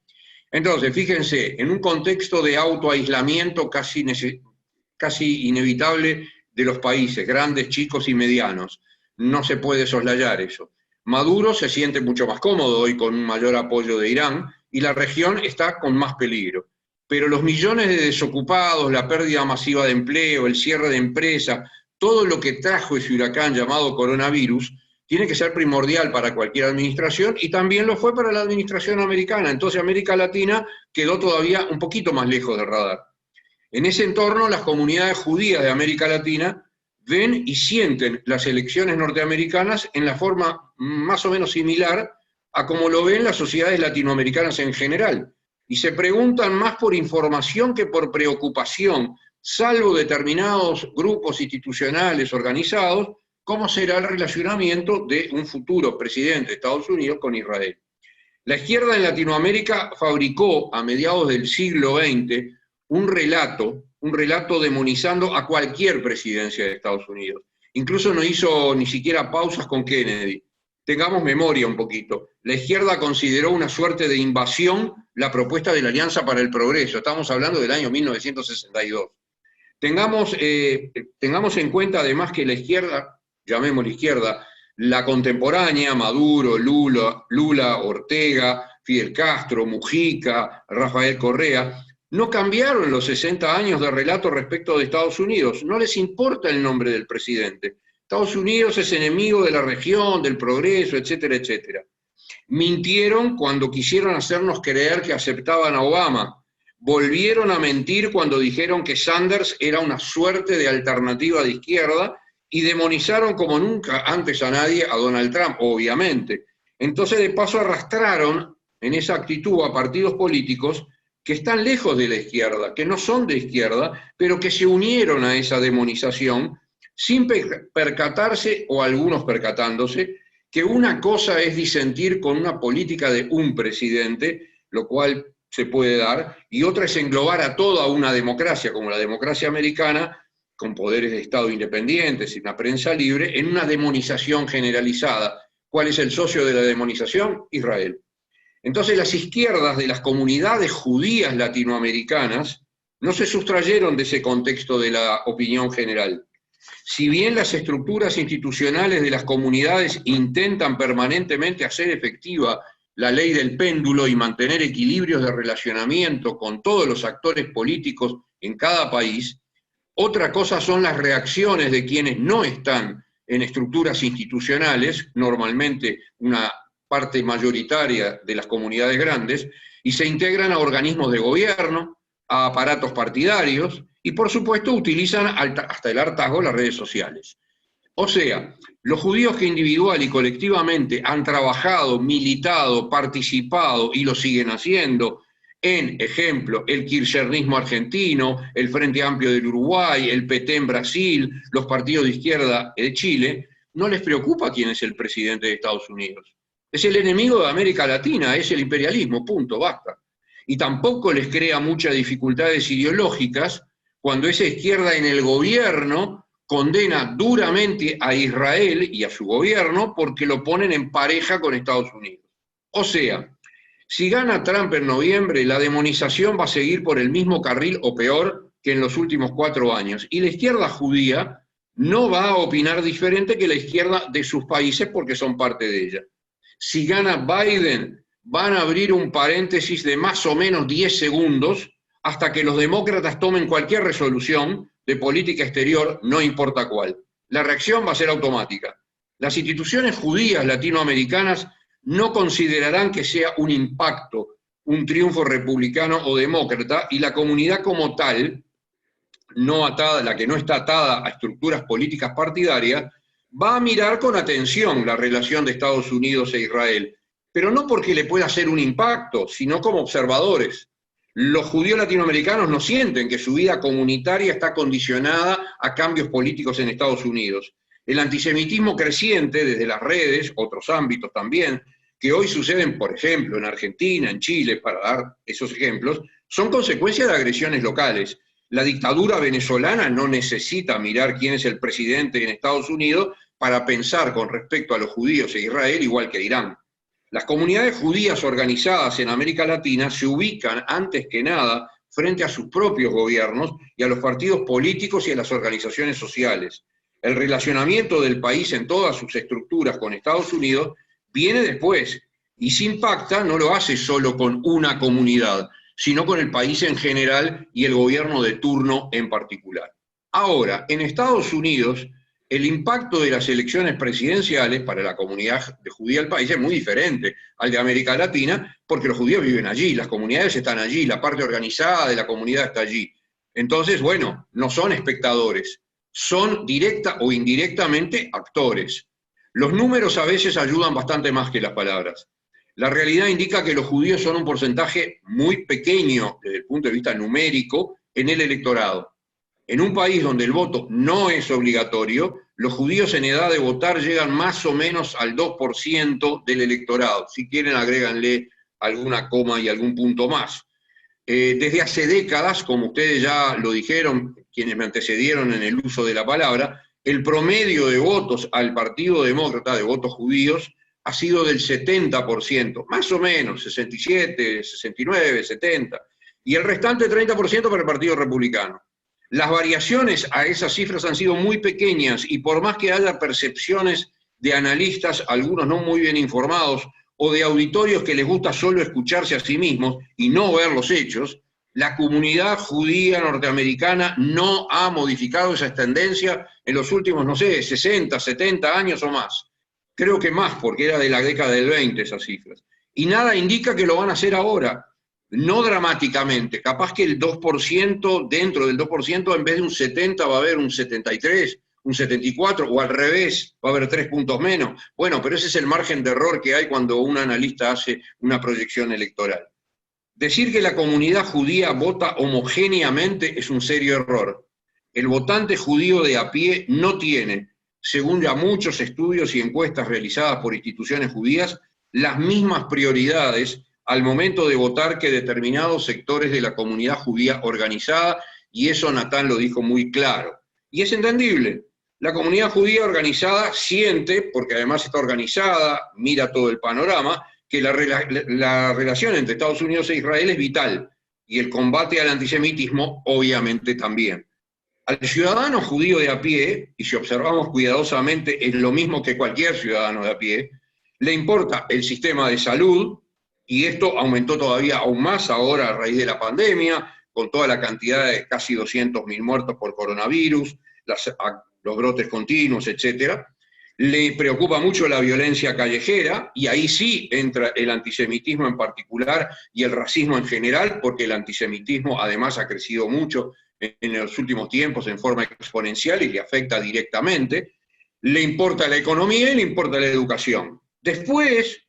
Entonces, fíjense, en un contexto de autoaislamiento casi inevitable de los países, grandes, chicos y medianos, no se puede soslayar eso. Maduro se siente mucho más cómodo hoy con un mayor apoyo de Irán y la región está con más peligro. Pero los millones de desocupados, la pérdida masiva de empleo, el cierre de empresas, todo lo que trajo ese huracán llamado coronavirus, tiene que ser primordial para cualquier administración y también lo fue para la administración americana. Entonces América Latina quedó todavía un poquito más lejos del radar. En ese entorno, las comunidades judías de América Latina ven y sienten las elecciones norteamericanas en la forma más o menos similar a como lo ven las sociedades latinoamericanas en general. Y se preguntan más por información que por preocupación, salvo determinados grupos institucionales organizados, cómo será el relacionamiento de un futuro presidente de Estados Unidos con Israel. La izquierda en Latinoamérica fabricó a mediados del siglo XX un relato demonizando a cualquier presidencia de Estados Unidos. Incluso no hizo ni siquiera pausas con Kennedy. Tengamos memoria un poquito. La izquierda consideró una suerte de invasión la propuesta de la Alianza para el Progreso. Estamos hablando del año 1962. Tengamos en cuenta además que la izquierda, llamémosla izquierda, la contemporánea, Maduro, Lula, Ortega, Fidel Castro, Mujica, Rafael Correa, no cambiaron los 60 años de relato respecto de Estados Unidos. No les importa el nombre del presidente. Estados Unidos es enemigo de la región, del progreso, etcétera, etcétera. Mintieron cuando quisieron hacernos creer que aceptaban a Obama. Volvieron a mentir cuando dijeron que Sanders era una suerte de alternativa de izquierda y demonizaron como nunca antes a nadie a Donald Trump, obviamente. Entonces, de paso, arrastraron en esa actitud a partidos políticos que están lejos de la izquierda, que no son de izquierda, pero que se unieron a esa demonización sin percatarse, o algunos percatándose, que una cosa es disentir con una política de un presidente, lo cual se puede dar, y otra es englobar a toda una democracia, como la democracia americana, con poderes de Estado independientes y una prensa libre, en una demonización generalizada. ¿Cuál es el socio de la demonización? Israel. Entonces las izquierdas de las comunidades judías latinoamericanas no se sustrayeron de ese contexto de la opinión general. Si bien las estructuras institucionales de las comunidades intentan permanentemente hacer efectiva la ley del péndulo y mantener equilibrios de relacionamiento con todos los actores políticos en cada país, otra cosa son las reacciones de quienes no están en estructuras institucionales, normalmente una parte mayoritaria de las comunidades grandes, y se integran a organismos de gobierno, a aparatos partidarios, y por supuesto utilizan hasta el hartazgo las redes sociales. O sea, los judíos que individual y colectivamente han trabajado, militado, participado y lo siguen haciendo en, ejemplo, el kirchnerismo argentino, el Frente Amplio del Uruguay, el PT en Brasil, los partidos de izquierda de Chile, no les preocupa quién es el presidente de Estados Unidos. Es el enemigo de América Latina, es el imperialismo, punto, basta. Y tampoco les crea muchas dificultades ideológicas cuando esa izquierda en el gobierno condena duramente a Israel y a su gobierno porque lo ponen en pareja con Estados Unidos. O sea, si gana Trump en noviembre, la demonización va a seguir por el mismo carril o peor que en los últimos 4 años. Y la izquierda judía no va a opinar diferente que la izquierda de sus países porque son parte de ella. Si gana Biden, van a abrir un paréntesis de más o menos 10 segundos hasta que los demócratas tomen cualquier resolución de política exterior, no importa cuál. La reacción va a ser automática. Las instituciones judías latinoamericanas no considerarán que sea un impacto, un triunfo republicano o demócrata, y la comunidad como tal, no atada, la que no está atada a estructuras políticas partidarias, va a mirar con atención la relación de Estados Unidos e Israel, pero no porque le pueda hacer un impacto, sino como observadores. Los judíos latinoamericanos no sienten que su vida comunitaria está condicionada a cambios políticos en Estados Unidos. El antisemitismo creciente desde las redes, otros ámbitos también, que hoy suceden, por ejemplo, en Argentina, en Chile, para dar esos ejemplos, son consecuencia de agresiones locales. La dictadura venezolana no necesita mirar quién es el presidente en Estados Unidos para pensar con respecto a los judíos e Israel igual que Irán. Las comunidades judías organizadas en América Latina se ubican antes que nada frente a sus propios gobiernos y a los partidos políticos y a las organizaciones sociales. El relacionamiento del país en todas sus estructuras con Estados Unidos viene después, y si impacta no lo hace solo con una comunidad, sino con el país en general y el gobierno de turno en particular. Ahora, en Estados Unidos, el impacto de las elecciones presidenciales para la comunidad judía del país es muy diferente al de América Latina, porque los judíos viven allí, las comunidades están allí, la parte organizada de la comunidad está allí. Entonces, bueno, no son espectadores, son directa o indirectamente actores. Los números a veces ayudan bastante más que las palabras. La realidad indica que los judíos son un porcentaje muy pequeño desde el punto de vista numérico en el electorado. En un país donde el voto no es obligatorio, los judíos en edad de votar llegan más o menos al 2% del electorado. Si quieren, agréganle alguna coma y algún punto más. Desde hace décadas, como ustedes ya lo dijeron, quienes me antecedieron en el uso de la palabra, el promedio de votos al Partido Demócrata, de votos judíos, ha sido del 70%, más o menos, 67, 69, 70, y el restante 30% para el Partido Republicano. Las variaciones a esas cifras han sido muy pequeñas y por más que haya percepciones de analistas, algunos no muy bien informados, o de auditorios que les gusta solo escucharse a sí mismos y no ver los hechos, la comunidad judía norteamericana no ha modificado esa tendencia en los últimos, no sé, 60, 70 años o más. Creo que más, porque era de la década del 20 esas cifras. Y nada indica que lo van a hacer ahora. No dramáticamente, capaz que el 2%, dentro del 2%, en vez de un 70 va a haber un 73, un 74, o al revés, va a haber 3 puntos menos. Bueno, pero ese es el margen de error que hay cuando un analista hace una proyección electoral. Decir que la comunidad judía vota homogéneamente es un serio error. El votante judío de a pie no tiene, según ya muchos estudios y encuestas realizadas por instituciones judías, las mismas prioridades al momento de votar que determinados sectores de la comunidad judía organizada, y eso Natán lo dijo muy claro. Y es entendible. La comunidad judía organizada siente, porque además está organizada, mira todo el panorama, que la relación entre Estados Unidos e Israel es vital, y el combate al antisemitismo obviamente también. Al ciudadano judío de a pie, y si observamos cuidadosamente es lo mismo que cualquier ciudadano de a pie, le importa el sistema de salud, y esto aumentó todavía aún más ahora a raíz de la pandemia, con toda la cantidad de casi 200.000 muertos por coronavirus, los brotes continuos, etc. Le preocupa mucho la violencia callejera, y ahí sí entra el antisemitismo en particular y el racismo en general, porque el antisemitismo además ha crecido mucho en los últimos tiempos en forma exponencial y le afecta directamente. Le importa la economía y le importa la educación. Después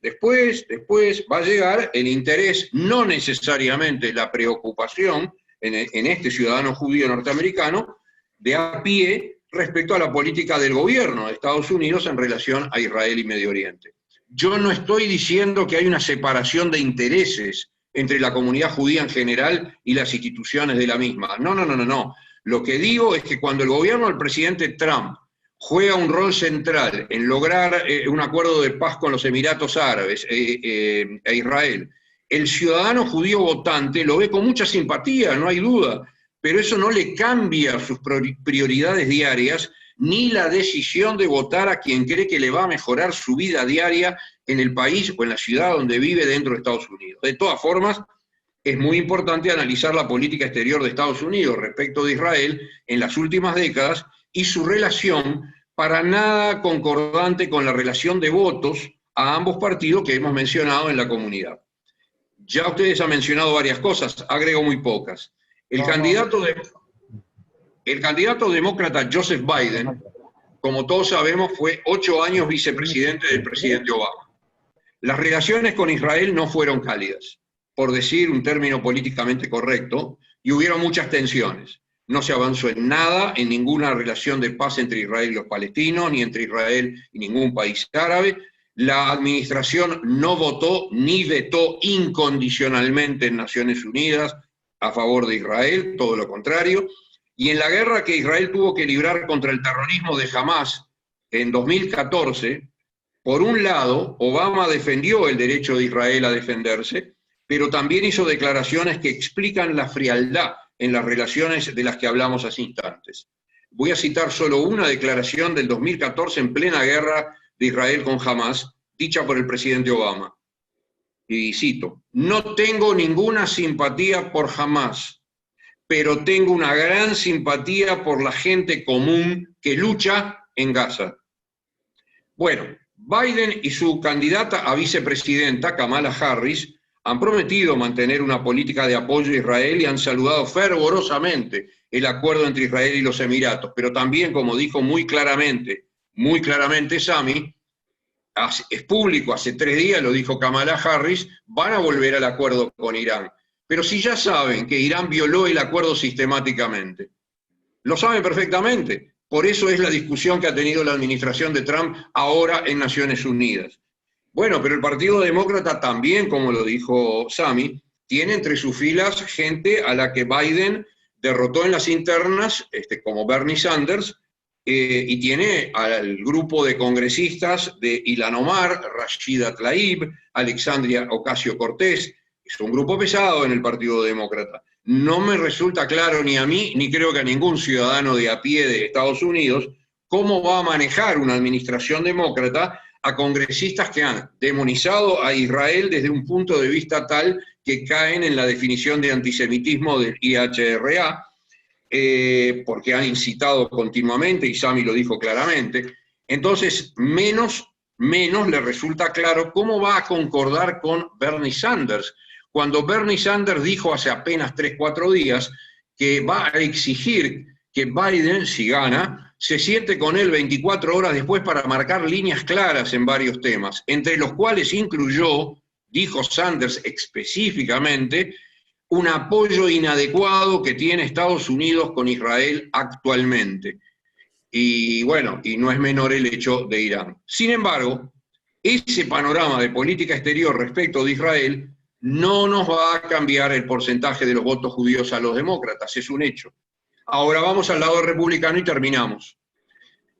va a llegar el interés, no necesariamente la preocupación en este ciudadano judío norteamericano de a pie respecto a la política del gobierno de Estados Unidos en relación a Israel y Medio Oriente. Yo no estoy diciendo que hay una separación de intereses entre la comunidad judía en general y las instituciones de la misma. No. Lo que digo es que cuando el gobierno del presidente Trump juega un rol central en lograr un acuerdo de paz con los Emiratos Árabes e Israel, el ciudadano judío votante lo ve con mucha simpatía, no hay duda, pero eso no le cambia sus prioridades diarias ni la decisión de votar a quien cree que le va a mejorar su vida diaria en el país o en la ciudad donde vive dentro de Estados Unidos. De todas formas, es muy importante analizar la política exterior de Estados Unidos respecto de Israel en las últimas décadas y su relación para nada concordante con la relación de votos a ambos partidos que hemos mencionado en la comunidad. Ya ustedes han mencionado varias cosas, agrego muy pocas. El candidato demócrata Joseph Biden como todos sabemos, fue 8 años vicepresidente del presidente Obama. Las relaciones con Israel no fueron cálidas, por decir un término políticamente correcto, y hubieron muchas tensiones. No se avanzó en nada, en ninguna relación de paz entre Israel y los palestinos, ni entre Israel y ningún país árabe. La administración no votó ni vetó incondicionalmente en Naciones Unidas a favor de Israel, todo lo contrario. Y en la guerra que Israel tuvo que librar contra el terrorismo de Hamás en 2014, por un lado, Obama defendió el derecho de Israel a defenderse, pero también hizo declaraciones que explican la frialdad en las relaciones de las que hablamos hace instantes. Voy a citar solo una declaración del 2014 en plena guerra de Israel con Hamás, dicha por el presidente Obama. Y cito: no tengo ninguna simpatía por Hamás, pero tengo una gran simpatía por la gente común que lucha en Gaza. Bueno, Biden y su candidata a vicepresidenta, Kamala Harris, han prometido mantener una política de apoyo a Israel y han saludado fervorosamente el acuerdo entre Israel y los Emiratos, pero también, como dijo muy claramente Sami, es público, hace 3 días lo dijo Kamala Harris, van a volver al acuerdo con Irán. Pero si ya saben que Irán violó el acuerdo sistemáticamente, lo saben perfectamente. Por eso es la discusión que ha tenido la administración de Trump ahora en Naciones Unidas. Bueno, pero el Partido Demócrata también, como lo dijo Sami, tiene entre sus filas gente a la que Biden derrotó en las internas, como Bernie Sanders, y tiene al grupo de congresistas de Ilhan Omar, Rashida Tlaib, Alexandria Ocasio-Cortez. Es un grupo pesado en el Partido Demócrata. No me resulta claro ni a mí, ni creo que a ningún ciudadano de a pie de Estados Unidos, cómo va a manejar una administración demócrata a congresistas que han demonizado a Israel desde un punto de vista tal que caen en la definición de antisemitismo del IHRA, porque han incitado continuamente, y Sami lo dijo claramente. Entonces, menos le resulta claro cómo va a concordar con Bernie Sanders, cuando Bernie Sanders dijo hace apenas 3-4 días que va a exigir que Biden, si gana, se siente con él 24 horas después para marcar líneas claras en varios temas, entre los cuales incluyó, dijo Sanders específicamente, un apoyo inadecuado que tiene Estados Unidos con Israel actualmente. Y bueno, y no es menor el hecho de Irán. Sin embargo, ese panorama de política exterior respecto de Israel no nos va a cambiar el porcentaje de los votos judíos a los demócratas, es un hecho. Ahora vamos al lado republicano y terminamos.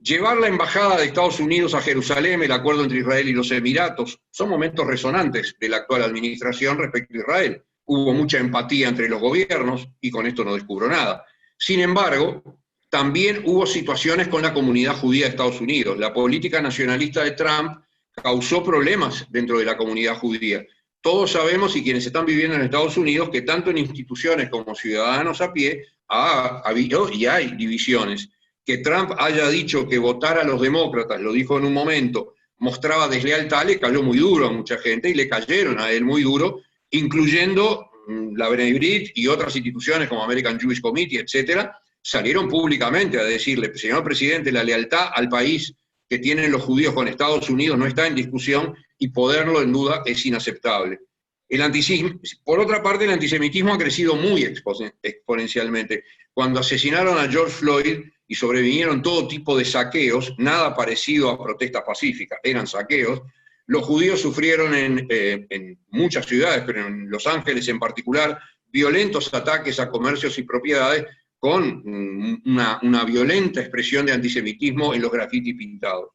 Llevar la embajada de Estados Unidos a Jerusalén, el acuerdo entre Israel y los Emiratos, son momentos resonantes de la actual administración respecto a Israel. Hubo mucha empatía entre los gobiernos, y con esto no descubro nada. Sin embargo, también hubo situaciones con la comunidad judía de Estados Unidos. La política nacionalista de Trump causó problemas dentro de la comunidad judía. Todos sabemos, y quienes están viviendo en Estados Unidos, que tanto en instituciones como ciudadanos a pie ha habido y hay divisiones. Que Trump haya dicho que votar a los demócratas, lo dijo en un momento, mostraba deslealtad, le cayó muy duro a mucha gente y le cayeron a él muy duro, incluyendo la B'nai B'rith y otras instituciones como American Jewish Committee, etcétera, salieron públicamente a decirle: señor presidente, la lealtad al país que tienen los judíos con Estados Unidos no está en discusión y ponerlo en duda es inaceptable. Por otra parte, el antisemitismo ha crecido muy exponencialmente. Cuando asesinaron a George Floyd y sobrevinieron todo tipo de saqueos, nada parecido a protestas pacíficas, eran saqueos, los judíos sufrieron en muchas ciudades, pero en Los Ángeles en particular, violentos ataques a comercios y propiedades con una violenta expresión de antisemitismo en los grafitis pintados.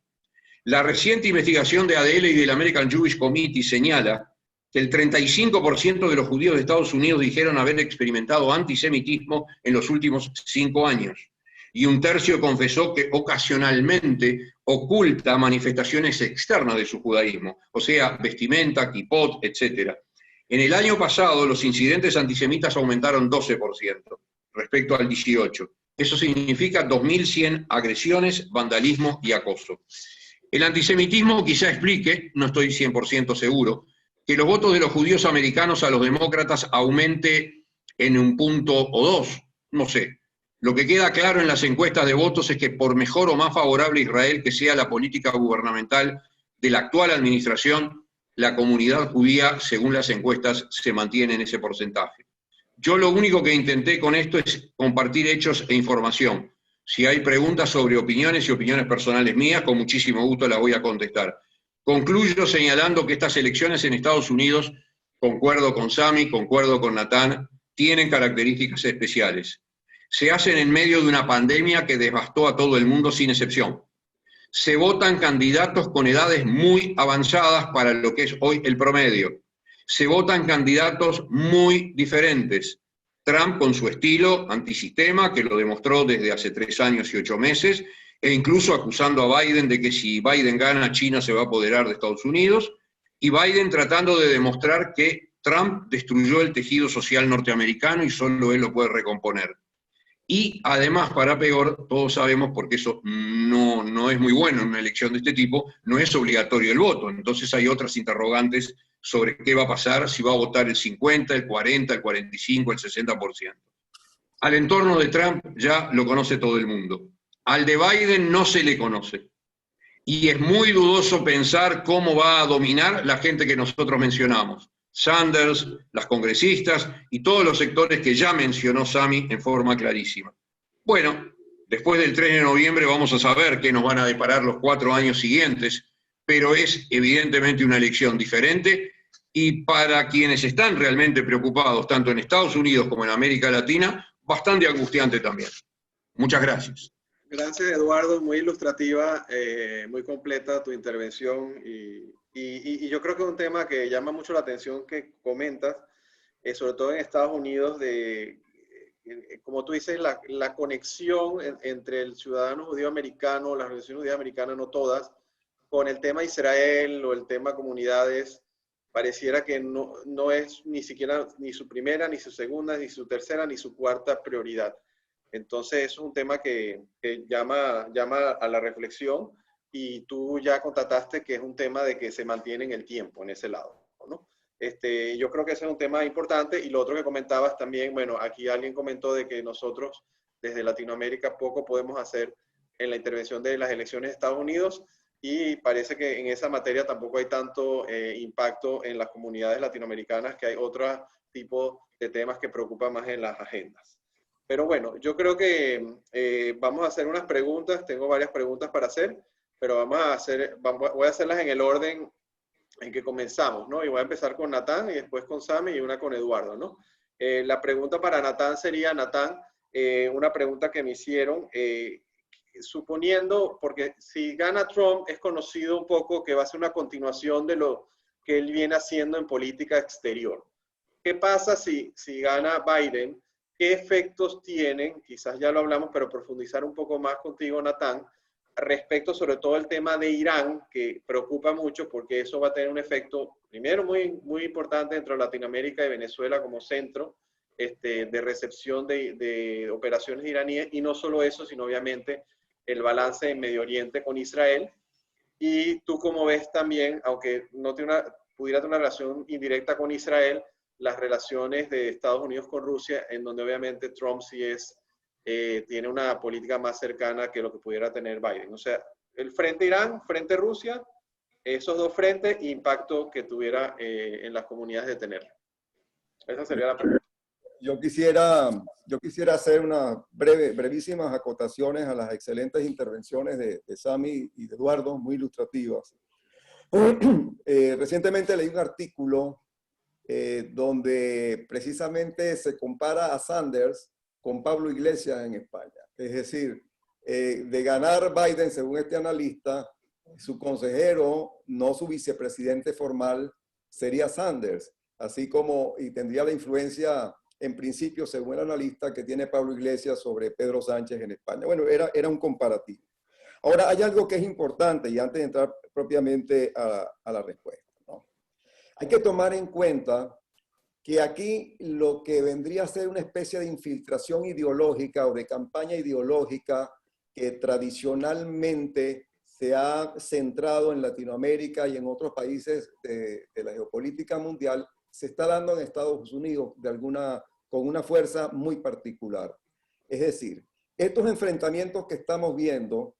La reciente investigación de ADL y del American Jewish Committee señala que el 35% de los judíos de Estados Unidos dijeron haber experimentado antisemitismo en los últimos 5 años, y 1/3 confesó que ocasionalmente oculta manifestaciones externas de su judaísmo, o sea, vestimenta, kipot, etc. En el año pasado, los incidentes antisemitas aumentaron 12% respecto al 18. Eso significa 2.100 agresiones, vandalismo y acoso. El antisemitismo quizá explique, no estoy 100% seguro, que los votos de los judíos americanos a los demócratas aumente en 1 punto o 2, no sé. Lo que queda claro en las encuestas de votos es que por mejor o más favorable a Israel que sea la política gubernamental de la actual administración, la comunidad judía, según las encuestas, se mantiene en ese porcentaje. Yo lo único que intenté con esto es compartir hechos e información. Si hay preguntas sobre opiniones y opiniones personales mías, con muchísimo gusto las voy a contestar. Concluyo señalando que estas elecciones en Estados Unidos, concuerdo con Sami, concuerdo con Natán, tienen características especiales. Se hacen en medio de una pandemia que devastó a todo el mundo sin excepción. Se votan candidatos con edades muy avanzadas para lo que es hoy el promedio. Se votan candidatos muy diferentes. Trump con su estilo antisistema, que lo demostró desde hace 3 años y 8 meses, e incluso acusando a Biden de que si Biden gana, China se va a apoderar de Estados Unidos, y Biden tratando de demostrar que Trump destruyó el tejido social norteamericano y solo él lo puede recomponer. Y además, para peor, todos sabemos, porque eso no es muy bueno en una elección de este tipo, no es obligatorio el voto. Entonces hay otras interrogantes sobre qué va a pasar, si va a votar el 50, el 40, el 45, el 60%. Al entorno de Trump ya lo conoce todo el mundo. Al de Biden no se le conoce. Y es muy dudoso pensar cómo va a dominar la gente que nosotros mencionamos. Sanders, las congresistas y todos los sectores que ya mencionó Sami en forma clarísima. Bueno, después del 3 de noviembre vamos a saber qué nos van a deparar los 4 años siguientes, pero es evidentemente una elección diferente y para quienes están realmente preocupados, tanto en Estados Unidos como en América Latina, bastante angustiante también. Muchas gracias. Gracias, Eduardo, muy ilustrativa, muy completa tu intervención y yo creo que es un tema que llama mucho la atención que comentas, sobre todo en Estados Unidos, como tú dices, la conexión entre el ciudadano judío americano, las organizaciones judías americanas, no todas, con el tema Israel o el tema comunidades, pareciera que no es ni siquiera ni su primera, ni su segunda, ni su tercera, ni su cuarta prioridad. Entonces es un tema que llama a la reflexión y tú ya constataste que es un tema de que se mantiene en el tiempo, en ese lado, ¿no? Yo creo que ese es un tema importante y lo otro que comentabas también, bueno, aquí alguien comentó de que nosotros desde Latinoamérica poco podemos hacer en la intervención de las elecciones de Estados Unidos y parece que en esa materia tampoco hay tanto impacto en las comunidades latinoamericanas, que hay otro tipo de temas que preocupan más en las agendas. Pero bueno, yo creo que vamos a hacer unas preguntas, tengo varias preguntas para hacer, pero voy a hacerlas en el orden en que comenzamos, ¿no? Y voy a empezar con Natán y después con Sami y una con Eduardo, ¿no? La pregunta para Natán sería, Natán, una pregunta que me hicieron, suponiendo, porque si gana Trump es conocido un poco que va a ser una continuación de lo que él viene haciendo en política exterior. ¿Qué pasa si gana Biden? ¿Qué efectos tienen? Quizás ya lo hablamos, pero profundizar un poco más contigo, Natán, respecto sobre todo al tema de Irán, que preocupa mucho porque eso va a tener un efecto, primero, muy, muy importante dentro de Latinoamérica y Venezuela como centro de recepción de operaciones iraníes, y no solo eso, sino obviamente el balance en Medio Oriente con Israel. Y tú como ves también, aunque no pudiera tener una relación indirecta con Israel, las relaciones de Estados Unidos con Rusia, en donde obviamente Trump sí tiene una política más cercana que lo que pudiera tener Biden. O sea, el frente Irán, frente Rusia, esos dos frentes, impacto que tuviera en las comunidades de tenerlo. Esa sería la pregunta. Yo quisiera hacer unas brevísimas acotaciones a las excelentes intervenciones de Sami y de Eduardo, muy ilustrativas. Recientemente leí un artículo donde precisamente se compara a Sanders con Pablo Iglesias en España. Es decir, de ganar Biden, según este analista, su consejero, no su vicepresidente formal, sería Sanders, así como, y tendría la influencia, en principio, según el analista, que tiene Pablo Iglesias sobre Pedro Sánchez en España. Bueno, era un comparativo. Ahora, hay algo que es importante, y antes de entrar propiamente a la respuesta, ¿no? Hay que tomar en cuenta que aquí lo que vendría a ser una especie de infiltración ideológica o de campaña ideológica que tradicionalmente se ha centrado en Latinoamérica y en otros países de la geopolítica mundial, se está dando en Estados Unidos con una fuerza muy particular. Es decir, estos enfrentamientos que estamos viendo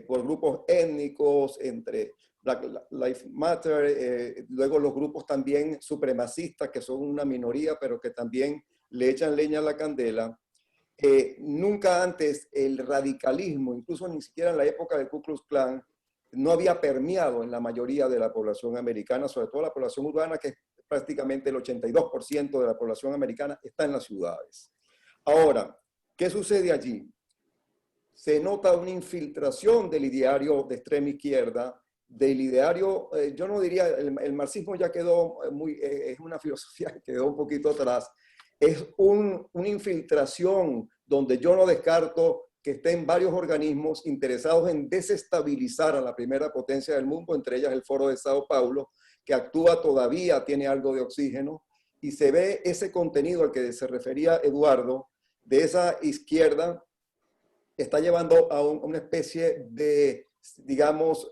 por grupos étnicos, entre Black Lives Matter, luego los grupos también supremacistas, que son una minoría, pero que también le echan leña a la candela. Nunca antes el radicalismo, incluso ni siquiera en la época del Ku Klux Klan, no había permeado en la mayoría de la población americana, sobre todo la población urbana, que es prácticamente el 82% de la población americana está en las ciudades. Ahora, ¿qué sucede allí? Se nota una infiltración del ideario de extrema izquierda, del ideario, yo no diría, el marxismo ya quedó es una filosofía que quedó un poquito atrás, es una infiltración donde yo no descarto que estén varios organismos interesados en desestabilizar a la primera potencia del mundo, entre ellas el Foro de Sao Paulo, que actúa todavía, tiene algo de oxígeno, y se ve ese contenido al que se refería Eduardo, de esa izquierda, está llevando a una especie de, digamos,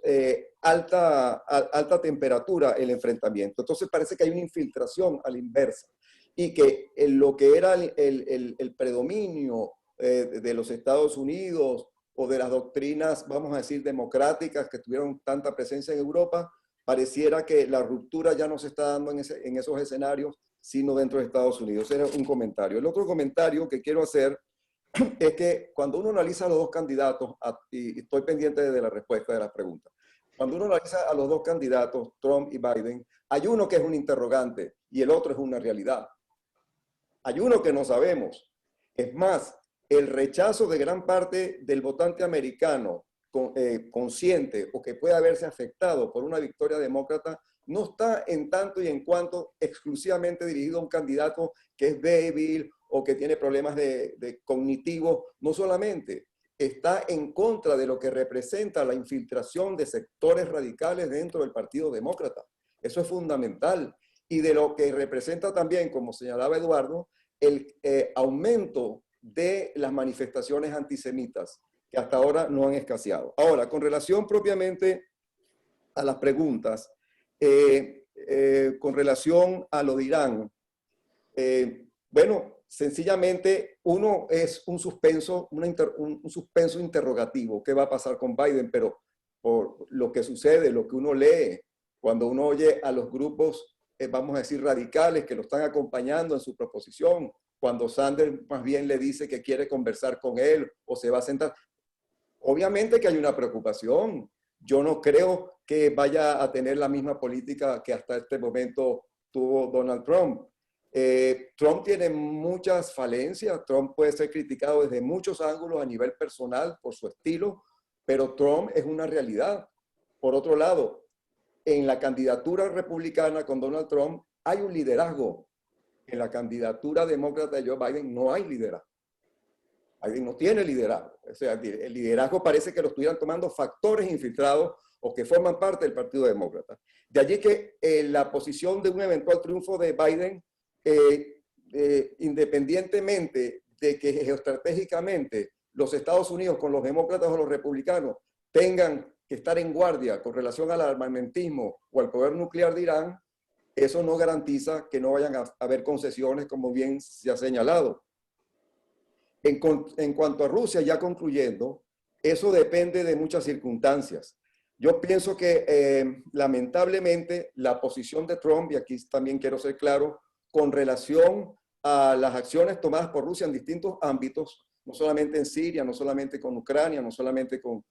alta temperatura el enfrentamiento. Entonces parece que hay una infiltración a la inversa y que lo que era el predominio de los Estados Unidos o de las doctrinas, vamos a decir, democráticas que tuvieron tanta presencia en Europa, pareciera que la ruptura ya no se está dando en esos escenarios, sino dentro de Estados Unidos. Ese era un comentario. El otro comentario que quiero hacer es que cuando uno analiza a los dos candidatos, y estoy pendiente de la respuesta de las preguntas, cuando uno analiza a los dos candidatos, Trump y Biden, hay uno que es un interrogante y el otro es una realidad. Hay uno que no sabemos. Es más, el rechazo de gran parte del votante americano consciente o que puede haberse afectado por una victoria demócrata no está en tanto y en cuanto exclusivamente dirigido a un candidato que es débil o que tiene problemas de cognitivos, no solamente está en contra de lo que representa la infiltración de sectores radicales dentro del Partido Demócrata. Eso es fundamental. Y de lo que representa también, como señalaba Eduardo, el aumento de las manifestaciones antisemitas, que hasta ahora no han escaseado. Ahora, con relación propiamente a las preguntas, con relación a lo de Irán, bueno, sencillamente uno es un suspenso, un suspenso interrogativo. ¿Qué va a pasar con Biden? Pero por lo que sucede, lo que uno lee, cuando uno oye a los grupos, vamos a decir, radicales que lo están acompañando en su proposición, cuando Sanders más bien le dice que quiere conversar con él o se va a sentar, obviamente que hay una preocupación. Yo no creo que vaya a tener la misma política que hasta este momento tuvo Donald Trump. Trump tiene muchas falencias. Trump puede ser criticado desde muchos ángulos a nivel personal por su estilo, pero Trump es una realidad. Por otro lado, en la candidatura republicana con Donald Trump hay un liderazgo. En la candidatura demócrata de Joe Biden no hay liderazgo. Biden no tiene liderazgo. O sea, el liderazgo parece que lo estuvieran tomando factores infiltrados o que forman parte del Partido Demócrata. De allí que la posición de un eventual triunfo de Biden, independientemente de que geoestratégicamente los Estados Unidos con los demócratas o los republicanos tengan que estar en guardia con relación al armamentismo o al poder nuclear de Irán, eso no garantiza que no vayan a haber concesiones, como bien se ha señalado. En cuanto a Rusia, ya concluyendo, eso depende de muchas circunstancias. Yo pienso que lamentablemente la posición de Trump, y aquí también quiero ser claro, con relación a las acciones tomadas por Rusia en distintos ámbitos, no solamente en Siria, no solamente con Ucrania, no solamente con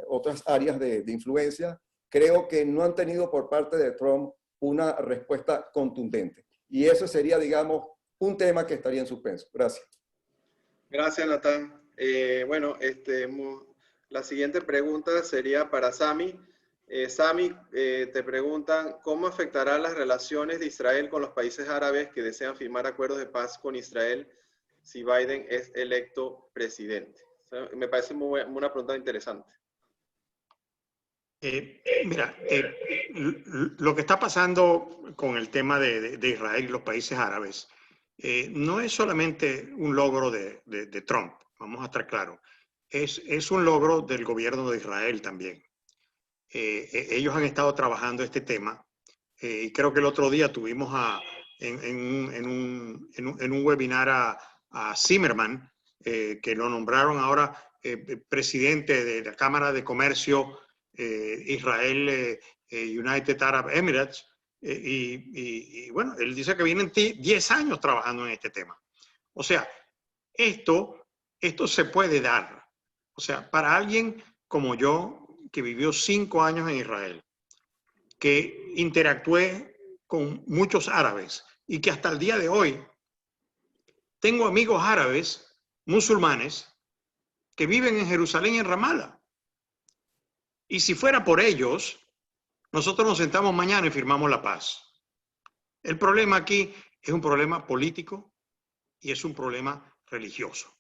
otras áreas de influencia, creo que no han tenido por parte de Trump una respuesta contundente. Y eso sería, digamos, un tema que estaría en suspenso. Gracias. Gracias, Natán. Bueno, la siguiente pregunta sería para Sami. Sami, te preguntan, ¿cómo afectarán las relaciones de Israel con los países árabes que desean firmar acuerdos de paz con Israel si Biden es electo presidente? O sea, me parece una pregunta interesante. Mira, lo que está pasando con el tema de Israel y los países árabes no es solamente un logro de Trump, vamos a estar claros, es un logro del gobierno de Israel también. Ellos han estado trabajando este tema y creo que el otro día tuvimos en un webinar a Zimmerman, que lo nombraron ahora presidente de la Cámara de Comercio Israel United Arab Emirates, y bueno, él dice que vienen 10 años trabajando en este tema. O sea, esto se puede dar. O sea, para alguien como yo, que vivió 5 años en Israel, que interactué con muchos árabes y que hasta el día de hoy tengo amigos árabes, musulmanes, que viven en Jerusalén y en Ramallah. Y si fuera por ellos, nosotros nos sentamos mañana y firmamos la paz. El problema aquí es un problema político y es un problema religioso.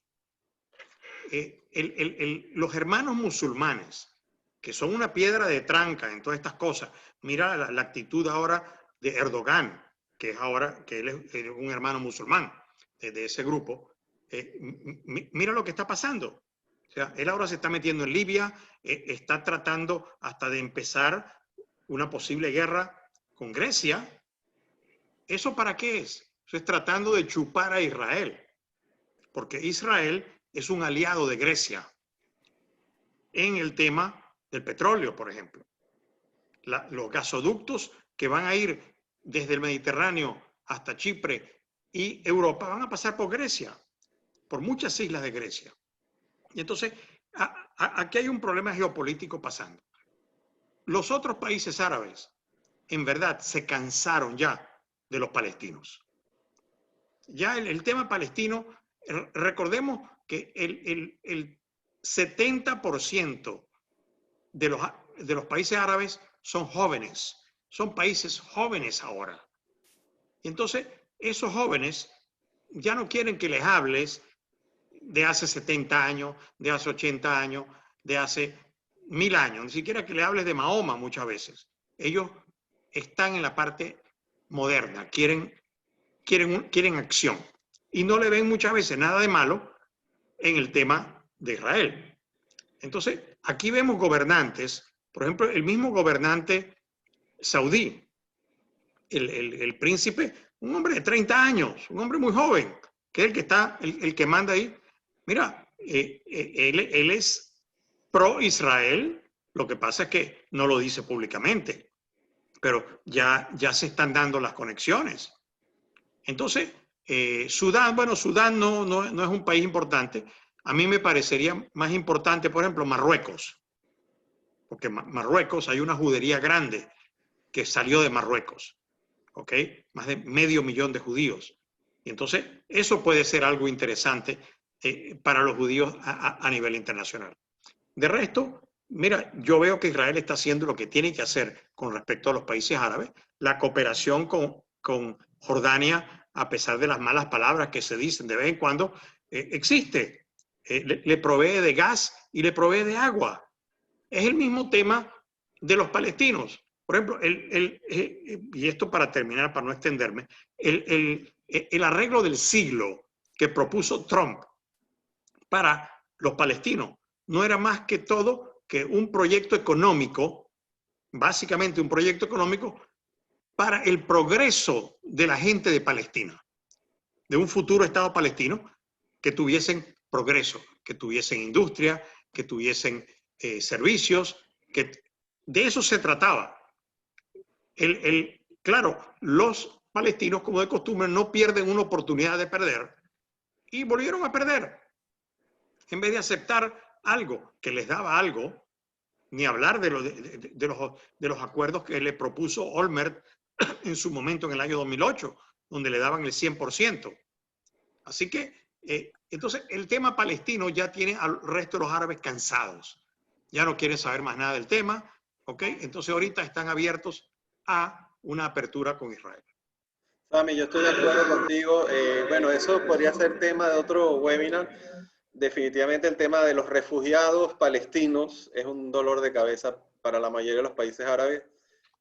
Los hermanos musulmanes, que son una piedra de tranca en todas estas cosas, mira la actitud ahora de Erdogan, que él es un hermano musulmán de ese grupo. Mira lo que está pasando. O sea, él ahora se está metiendo en Libia, está tratando hasta de empezar una posible guerra con Grecia. ¿Eso para qué es? Eso es tratando de chupar a Israel, porque Israel es un aliado de Grecia en el tema del petróleo, por ejemplo. Los gasoductos que van a ir desde el Mediterráneo hasta Chipre y Europa van a pasar por Grecia, por muchas islas de Grecia. Y entonces, aquí hay un problema geopolítico pasando. Los otros países árabes, en verdad, se cansaron ya de los palestinos. Ya el tema palestino, recordemos que el 70% de los países árabes son jóvenes, son países jóvenes ahora. Y entonces, esos jóvenes ya no quieren que les hables de hace 70 años, de hace 80 años, de hace 1000 años, ni siquiera que le hables de Mahoma muchas veces. Ellos están en la parte moderna, quieren acción. Y no le ven muchas veces nada de malo en el tema de Israel. Entonces, aquí vemos gobernantes, por ejemplo, el mismo gobernante saudí, el príncipe, un hombre de 30 años, un hombre muy joven, que es el que está, el que manda ahí. Mira, él es pro-Israel, lo que pasa es que no lo dice públicamente, pero ya se están dando las conexiones. Entonces, Sudán, bueno, Sudán no es un país importante. A mí me parecería más importante, por ejemplo, Marruecos, porque Marruecos hay una judería grande que salió de Marruecos, ¿ok? Más de 500.000 de judíos. Y entonces, eso puede ser algo interesante para los judíos a nivel internacional. De resto, mira, yo veo que Israel está haciendo lo que tiene que hacer con respecto a los países árabes. La cooperación con Jordania, a pesar de las malas palabras que se dicen de vez en cuando, existe. Le provee de gas y le provee de agua. Es el mismo tema de los palestinos. Por ejemplo, y esto para terminar, para no extenderme, el arreglo del siglo que propuso Trump para los palestinos no era más que todo que un proyecto económico, básicamente un proyecto económico para el progreso de la gente de Palestina, de un futuro Estado palestino que tuviesen progreso, que tuviesen industria, que tuviesen servicios, que de eso se trataba. Claro, los palestinos, como de costumbre, no pierden una oportunidad de perder y volvieron a perder. En vez de aceptar algo que les daba algo, ni hablar de los acuerdos que le propuso Olmert en su momento en el año 2008, donde le daban el 100%. Así que, entonces, el tema palestino ya tiene al resto de los árabes cansados. Ya no quieren saber más nada del tema, ¿ok? Entonces, ahorita están abiertos a una apertura con Israel. Sami, yo estoy de acuerdo contigo. Bueno, eso podría ser tema de otro webinar. Definitivamente el tema de los refugiados palestinos es un dolor de cabeza para la mayoría de los países árabes,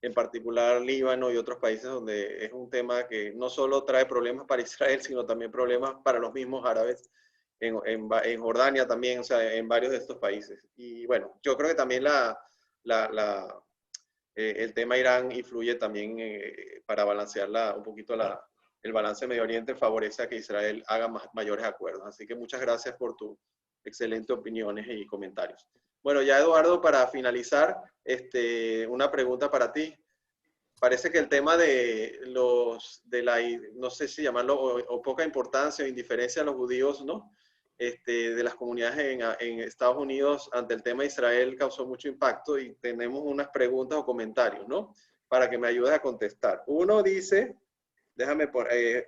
en particular Líbano y otros países donde es un tema que no solo trae problemas para Israel, sino también problemas para los mismos árabes, en Jordania también, o sea, en varios de estos países. Y bueno, yo creo que también el tema Irán influye también para balancear un poquito el balance de Medio Oriente favorece a que Israel haga mayores acuerdos. Así que muchas gracias por tus excelentes opiniones y comentarios. Bueno, ya Eduardo, para finalizar, una pregunta para ti. Parece que el tema de no sé si llamarlo, o poca importancia o indiferencia a los judíos, ¿no? De las comunidades en Estados Unidos ante el tema de Israel causó mucho impacto y tenemos unas preguntas o comentarios, ¿no? Para que me ayudes a contestar. Uno dice, déjame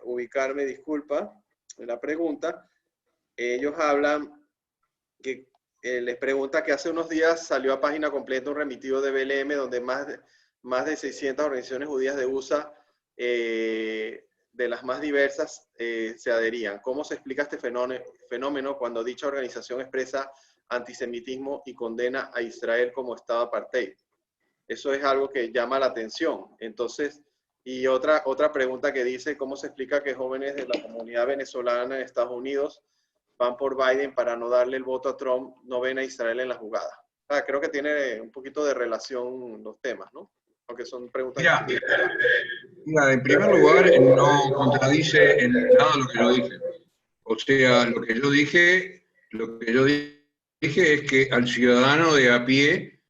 ubicarme, disculpa, en la pregunta. Ellos hablan que les pregunta que hace unos días salió a página completa un remitido de BLM donde más de 600 organizaciones judías de USA, de las más diversas, se adherían. ¿Cómo se explica este fenómeno cuando dicha organización expresa antisemitismo y condena a Israel como Estado apartheid? Eso es algo que llama la atención. Entonces, y otra pregunta que dice, ¿cómo se explica que jóvenes de la comunidad venezolana en Estados Unidos van por Biden para no darle el voto a Trump, no ven a Israel en la jugada? Creo que tiene un poquito de relación los temas, ¿no? Aunque son preguntas. Mira, en primer lugar, no contradice en nada lo que yo dije. O sea, lo que yo dije es que al ciudadano de a pie,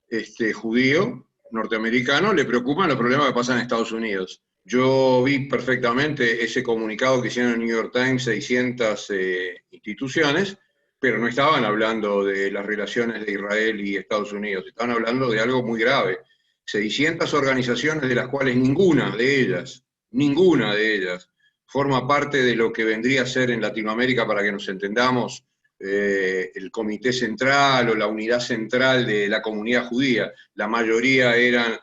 judío, norteamericano, le preocupan los problemas que pasan en Estados Unidos. Yo vi perfectamente ese comunicado que hicieron en el New York Times, 600 instituciones, pero no estaban hablando de las relaciones de Israel y Estados Unidos, estaban hablando de algo muy grave. 600 organizaciones de las cuales ninguna de ellas forma parte de lo que vendría a ser en Latinoamérica, para que nos entendamos, el comité central o la unidad central de la comunidad judía. La mayoría eran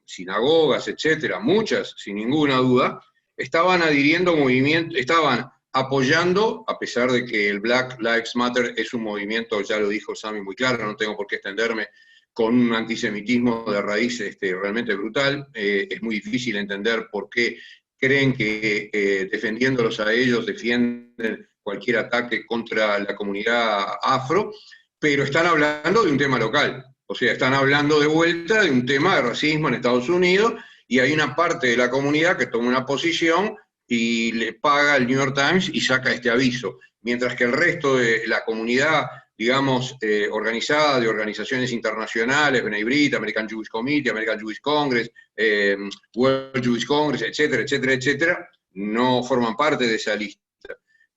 sinagogas, etcétera, muchas, sin ninguna duda, estaban adhiriendo movimientos, estaban apoyando, a pesar de que el Black Lives Matter es un movimiento, ya lo dijo Sami muy claro, no tengo por qué extenderme, con un antisemitismo de raíz realmente brutal. Es muy difícil entender por qué creen que defendiéndolos a ellos defienden cualquier ataque contra la comunidad afro, pero están hablando de un tema local. O sea, están hablando de vuelta de un tema de racismo en Estados Unidos, y hay una parte de la comunidad que toma una posición y le paga el New York Times y saca este aviso, mientras que el resto de la comunidad, digamos, organizada de organizaciones internacionales, B'nai B'rith, American Jewish Committee, American Jewish Congress, World Jewish Congress, etcétera, etcétera, etcétera, no forman parte de esa lista.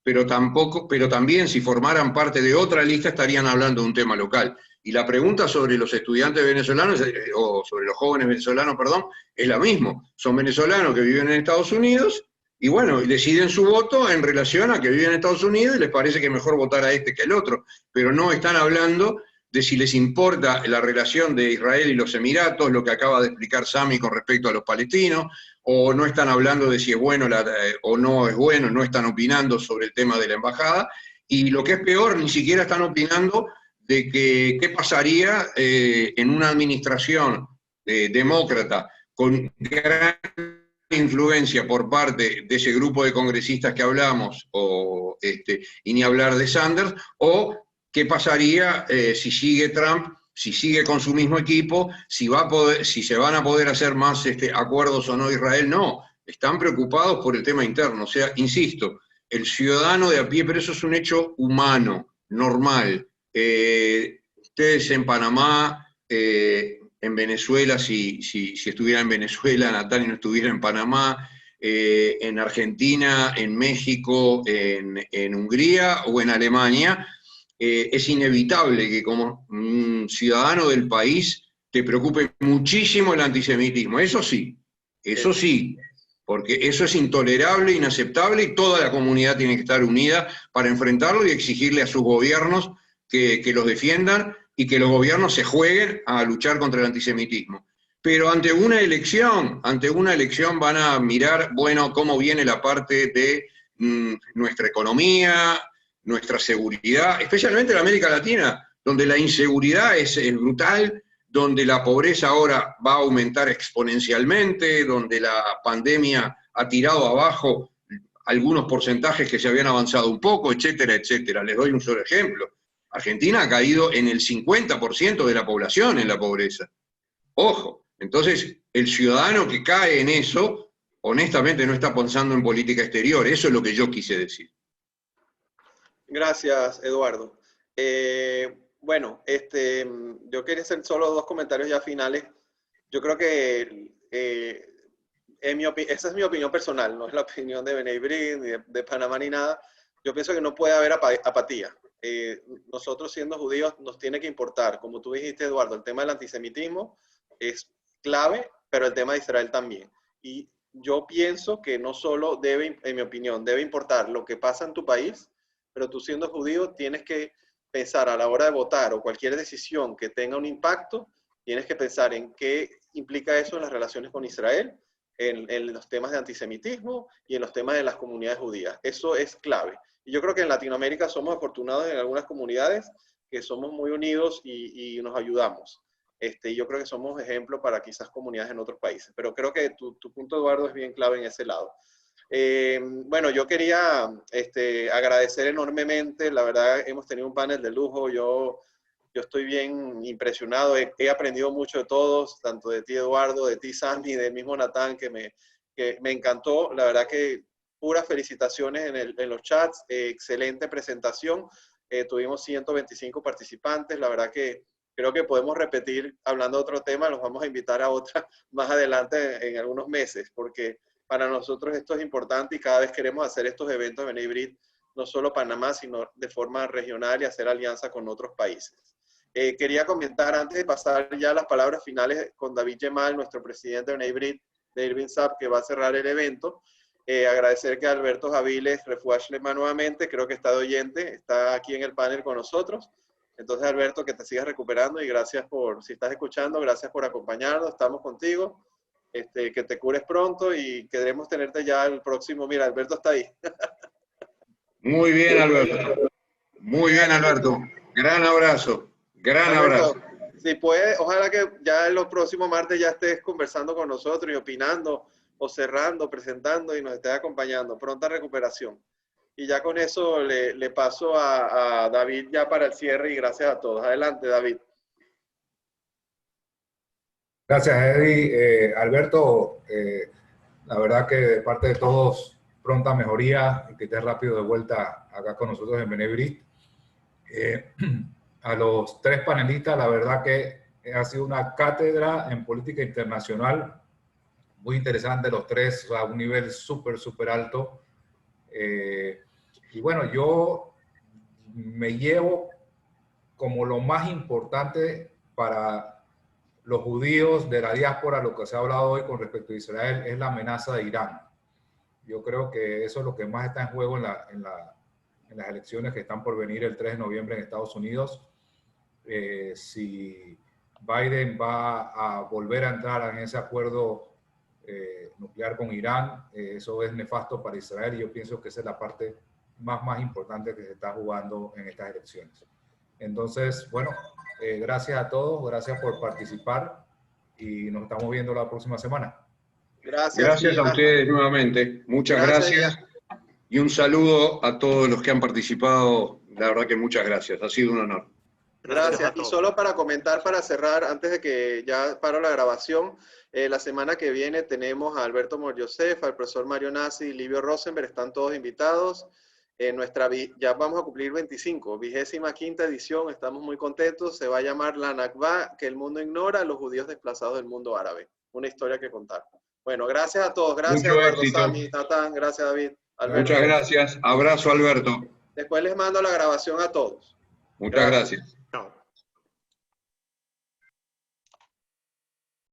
Pero también si formaran parte de otra lista estarían hablando de un tema local. Y la pregunta sobre los estudiantes venezolanos, o sobre los jóvenes venezolanos, perdón, es la misma. Son venezolanos que viven en Estados Unidos, y bueno, deciden su voto en relación a que viven en Estados Unidos y les parece que es mejor votar a este que al otro, pero no están hablando de si les importa la relación de Israel y los Emiratos, lo que acaba de explicar Sami con respecto a los palestinos, o no están hablando de si es bueno o no es bueno, no están opinando sobre el tema de la embajada, y lo que es peor, ni siquiera están opinando de qué pasaría en una administración demócrata con gran influencia por parte de ese grupo de congresistas que hablamos, y ni hablar de Sanders, o qué pasaría si sigue Trump, si sigue con su mismo equipo, si se van a poder hacer más acuerdos o no Israel. No, están preocupados por el tema interno. O sea, insisto, el ciudadano de a pie, pero eso es un hecho humano, normal. Ustedes en Panamá, en Venezuela, si estuviera en Venezuela, Natalia no estuviera en Panamá, en Argentina, en México, en Hungría o en Alemania, es inevitable que como ciudadano del país te preocupe muchísimo el antisemitismo. Eso sí, porque eso es intolerable, inaceptable, y toda la comunidad tiene que estar unida para enfrentarlo y exigirle a sus gobiernos que los defiendan, y que los gobiernos se jueguen a luchar contra el antisemitismo. Pero ante una elección van a mirar, bueno, cómo viene la parte de nuestra economía, nuestra seguridad, especialmente en América Latina, donde la inseguridad es brutal, donde la pobreza ahora va a aumentar exponencialmente, donde la pandemia ha tirado abajo algunos porcentajes que se habían avanzado un poco, etcétera, etcétera. Les doy un solo ejemplo. Argentina ha caído en el 50% de la población en la pobreza. Ojo, entonces el ciudadano que cae en eso honestamente no está pensando en política exterior. Eso es lo que yo quise decir. Gracias, Eduardo. Bueno, yo quería hacer solo 2 comentarios ya finales. Yo creo que esa es mi opinión personal, no es la opinión de B'nai B'rith, ni de Panamá, ni nada. Yo pienso que no puede haber apatía. Nosotros siendo judíos nos tiene que importar, como tú dijiste, Eduardo, el tema del antisemitismo es clave, pero el tema de Israel también. Y yo pienso que no solo debe, en mi opinión, debe importar lo que pasa en tu país, pero tú siendo judío tienes que pensar a la hora de votar o cualquier decisión que tenga un impacto, tienes que pensar en qué implica eso en las relaciones con Israel, en los temas de antisemitismo y en los temas de las comunidades judías. Eso es clave. Y yo creo que en Latinoamérica somos afortunados en algunas comunidades que somos muy unidos y nos ayudamos. Yo creo que somos ejemplo para quizás comunidades en otros países. Pero creo que tu punto, Eduardo, es bien clave en ese lado. Bueno, yo quería agradecer enormemente. La verdad, hemos tenido un panel de lujo. Yo estoy bien impresionado. He aprendido mucho de todos, tanto de ti, Eduardo, de ti, Sandy, del mismo Natán, que me encantó. La verdad que puras felicitaciones en los chats. Excelente presentación. Tuvimos 125 participantes. La verdad que creo que podemos repetir hablando de otro tema. Los vamos a invitar a otra más adelante en algunos meses, porque para nosotros esto es importante y cada vez queremos hacer estos eventos de B'nai B'rith, no solo Panamá, sino de forma regional y hacer alianza con otros países. Quería comentar, antes de pasar ya las palabras finales con David Gemal, nuestro presidente de B'nai B'rith, de Irving Saab, que va a cerrar el evento, agradecer que Alberto Javiles, Refuash Lema nuevamente, creo que está de oyente, está aquí en el panel con nosotros. Entonces, Alberto, que te sigas recuperando y gracias por, si estás escuchando, gracias por acompañarnos, estamos contigo. Que te cures pronto y queremos tenerte ya el próximo. Mira, Alberto está ahí. Muy bien, Alberto. Muy bien, Alberto. Gran abrazo. Gran Alberto, abrazo. si puedes, ojalá que ya en los próximos martes ya estés conversando con nosotros y opinando o cerrando, presentando y nos estés acompañando. Pronta recuperación. Y ya con eso le paso a David ya para el cierre y gracias a todos. Adelante, David. Gracias, Eddie. Alberto, la verdad que de parte de todos, pronta mejoría y que estés rápido de vuelta acá con nosotros en B'nai B'rith. A los 3 panelistas, la verdad que ha sido una cátedra en política internacional muy interesante, los 3 a un nivel súper alto. Y bueno, yo me llevo como lo más importante para los judíos de la diáspora, lo que se ha hablado hoy con respecto a Israel, es la amenaza de Irán. Yo creo que eso es lo que más está en juego en las elecciones que están por venir el 3 de noviembre en Estados Unidos. Si Biden va a volver a entrar en ese acuerdo nuclear con Irán, eso es nefasto para Israel y yo pienso que esa es la parte más importante que se está jugando en estas elecciones. Entonces, bueno, gracias a todos, gracias por participar y nos estamos viendo la próxima semana. Gracias a ustedes nuevamente. Muchas gracias. Y un saludo a todos los que han participado. La verdad que muchas gracias. Ha sido un honor. Gracias. Y solo para comentar, para cerrar, antes de que ya paro la grabación, la semana que viene tenemos a Alberto Moryosef, al profesor Mario Nassi y Livio Rosenberg, están todos invitados. Ya vamos a cumplir 25ª edición, estamos muy contentos, se va a llamar La Nakba, que el mundo ignora, los judíos desplazados del mundo árabe. Una historia que contar. Bueno, gracias a todos, gracias Mucho Eduardo, éxito. Sami, Natán, gracias David, Alberto. Muchas gracias, abrazo Alberto. Después les mando la grabación a todos. Muchas gracias.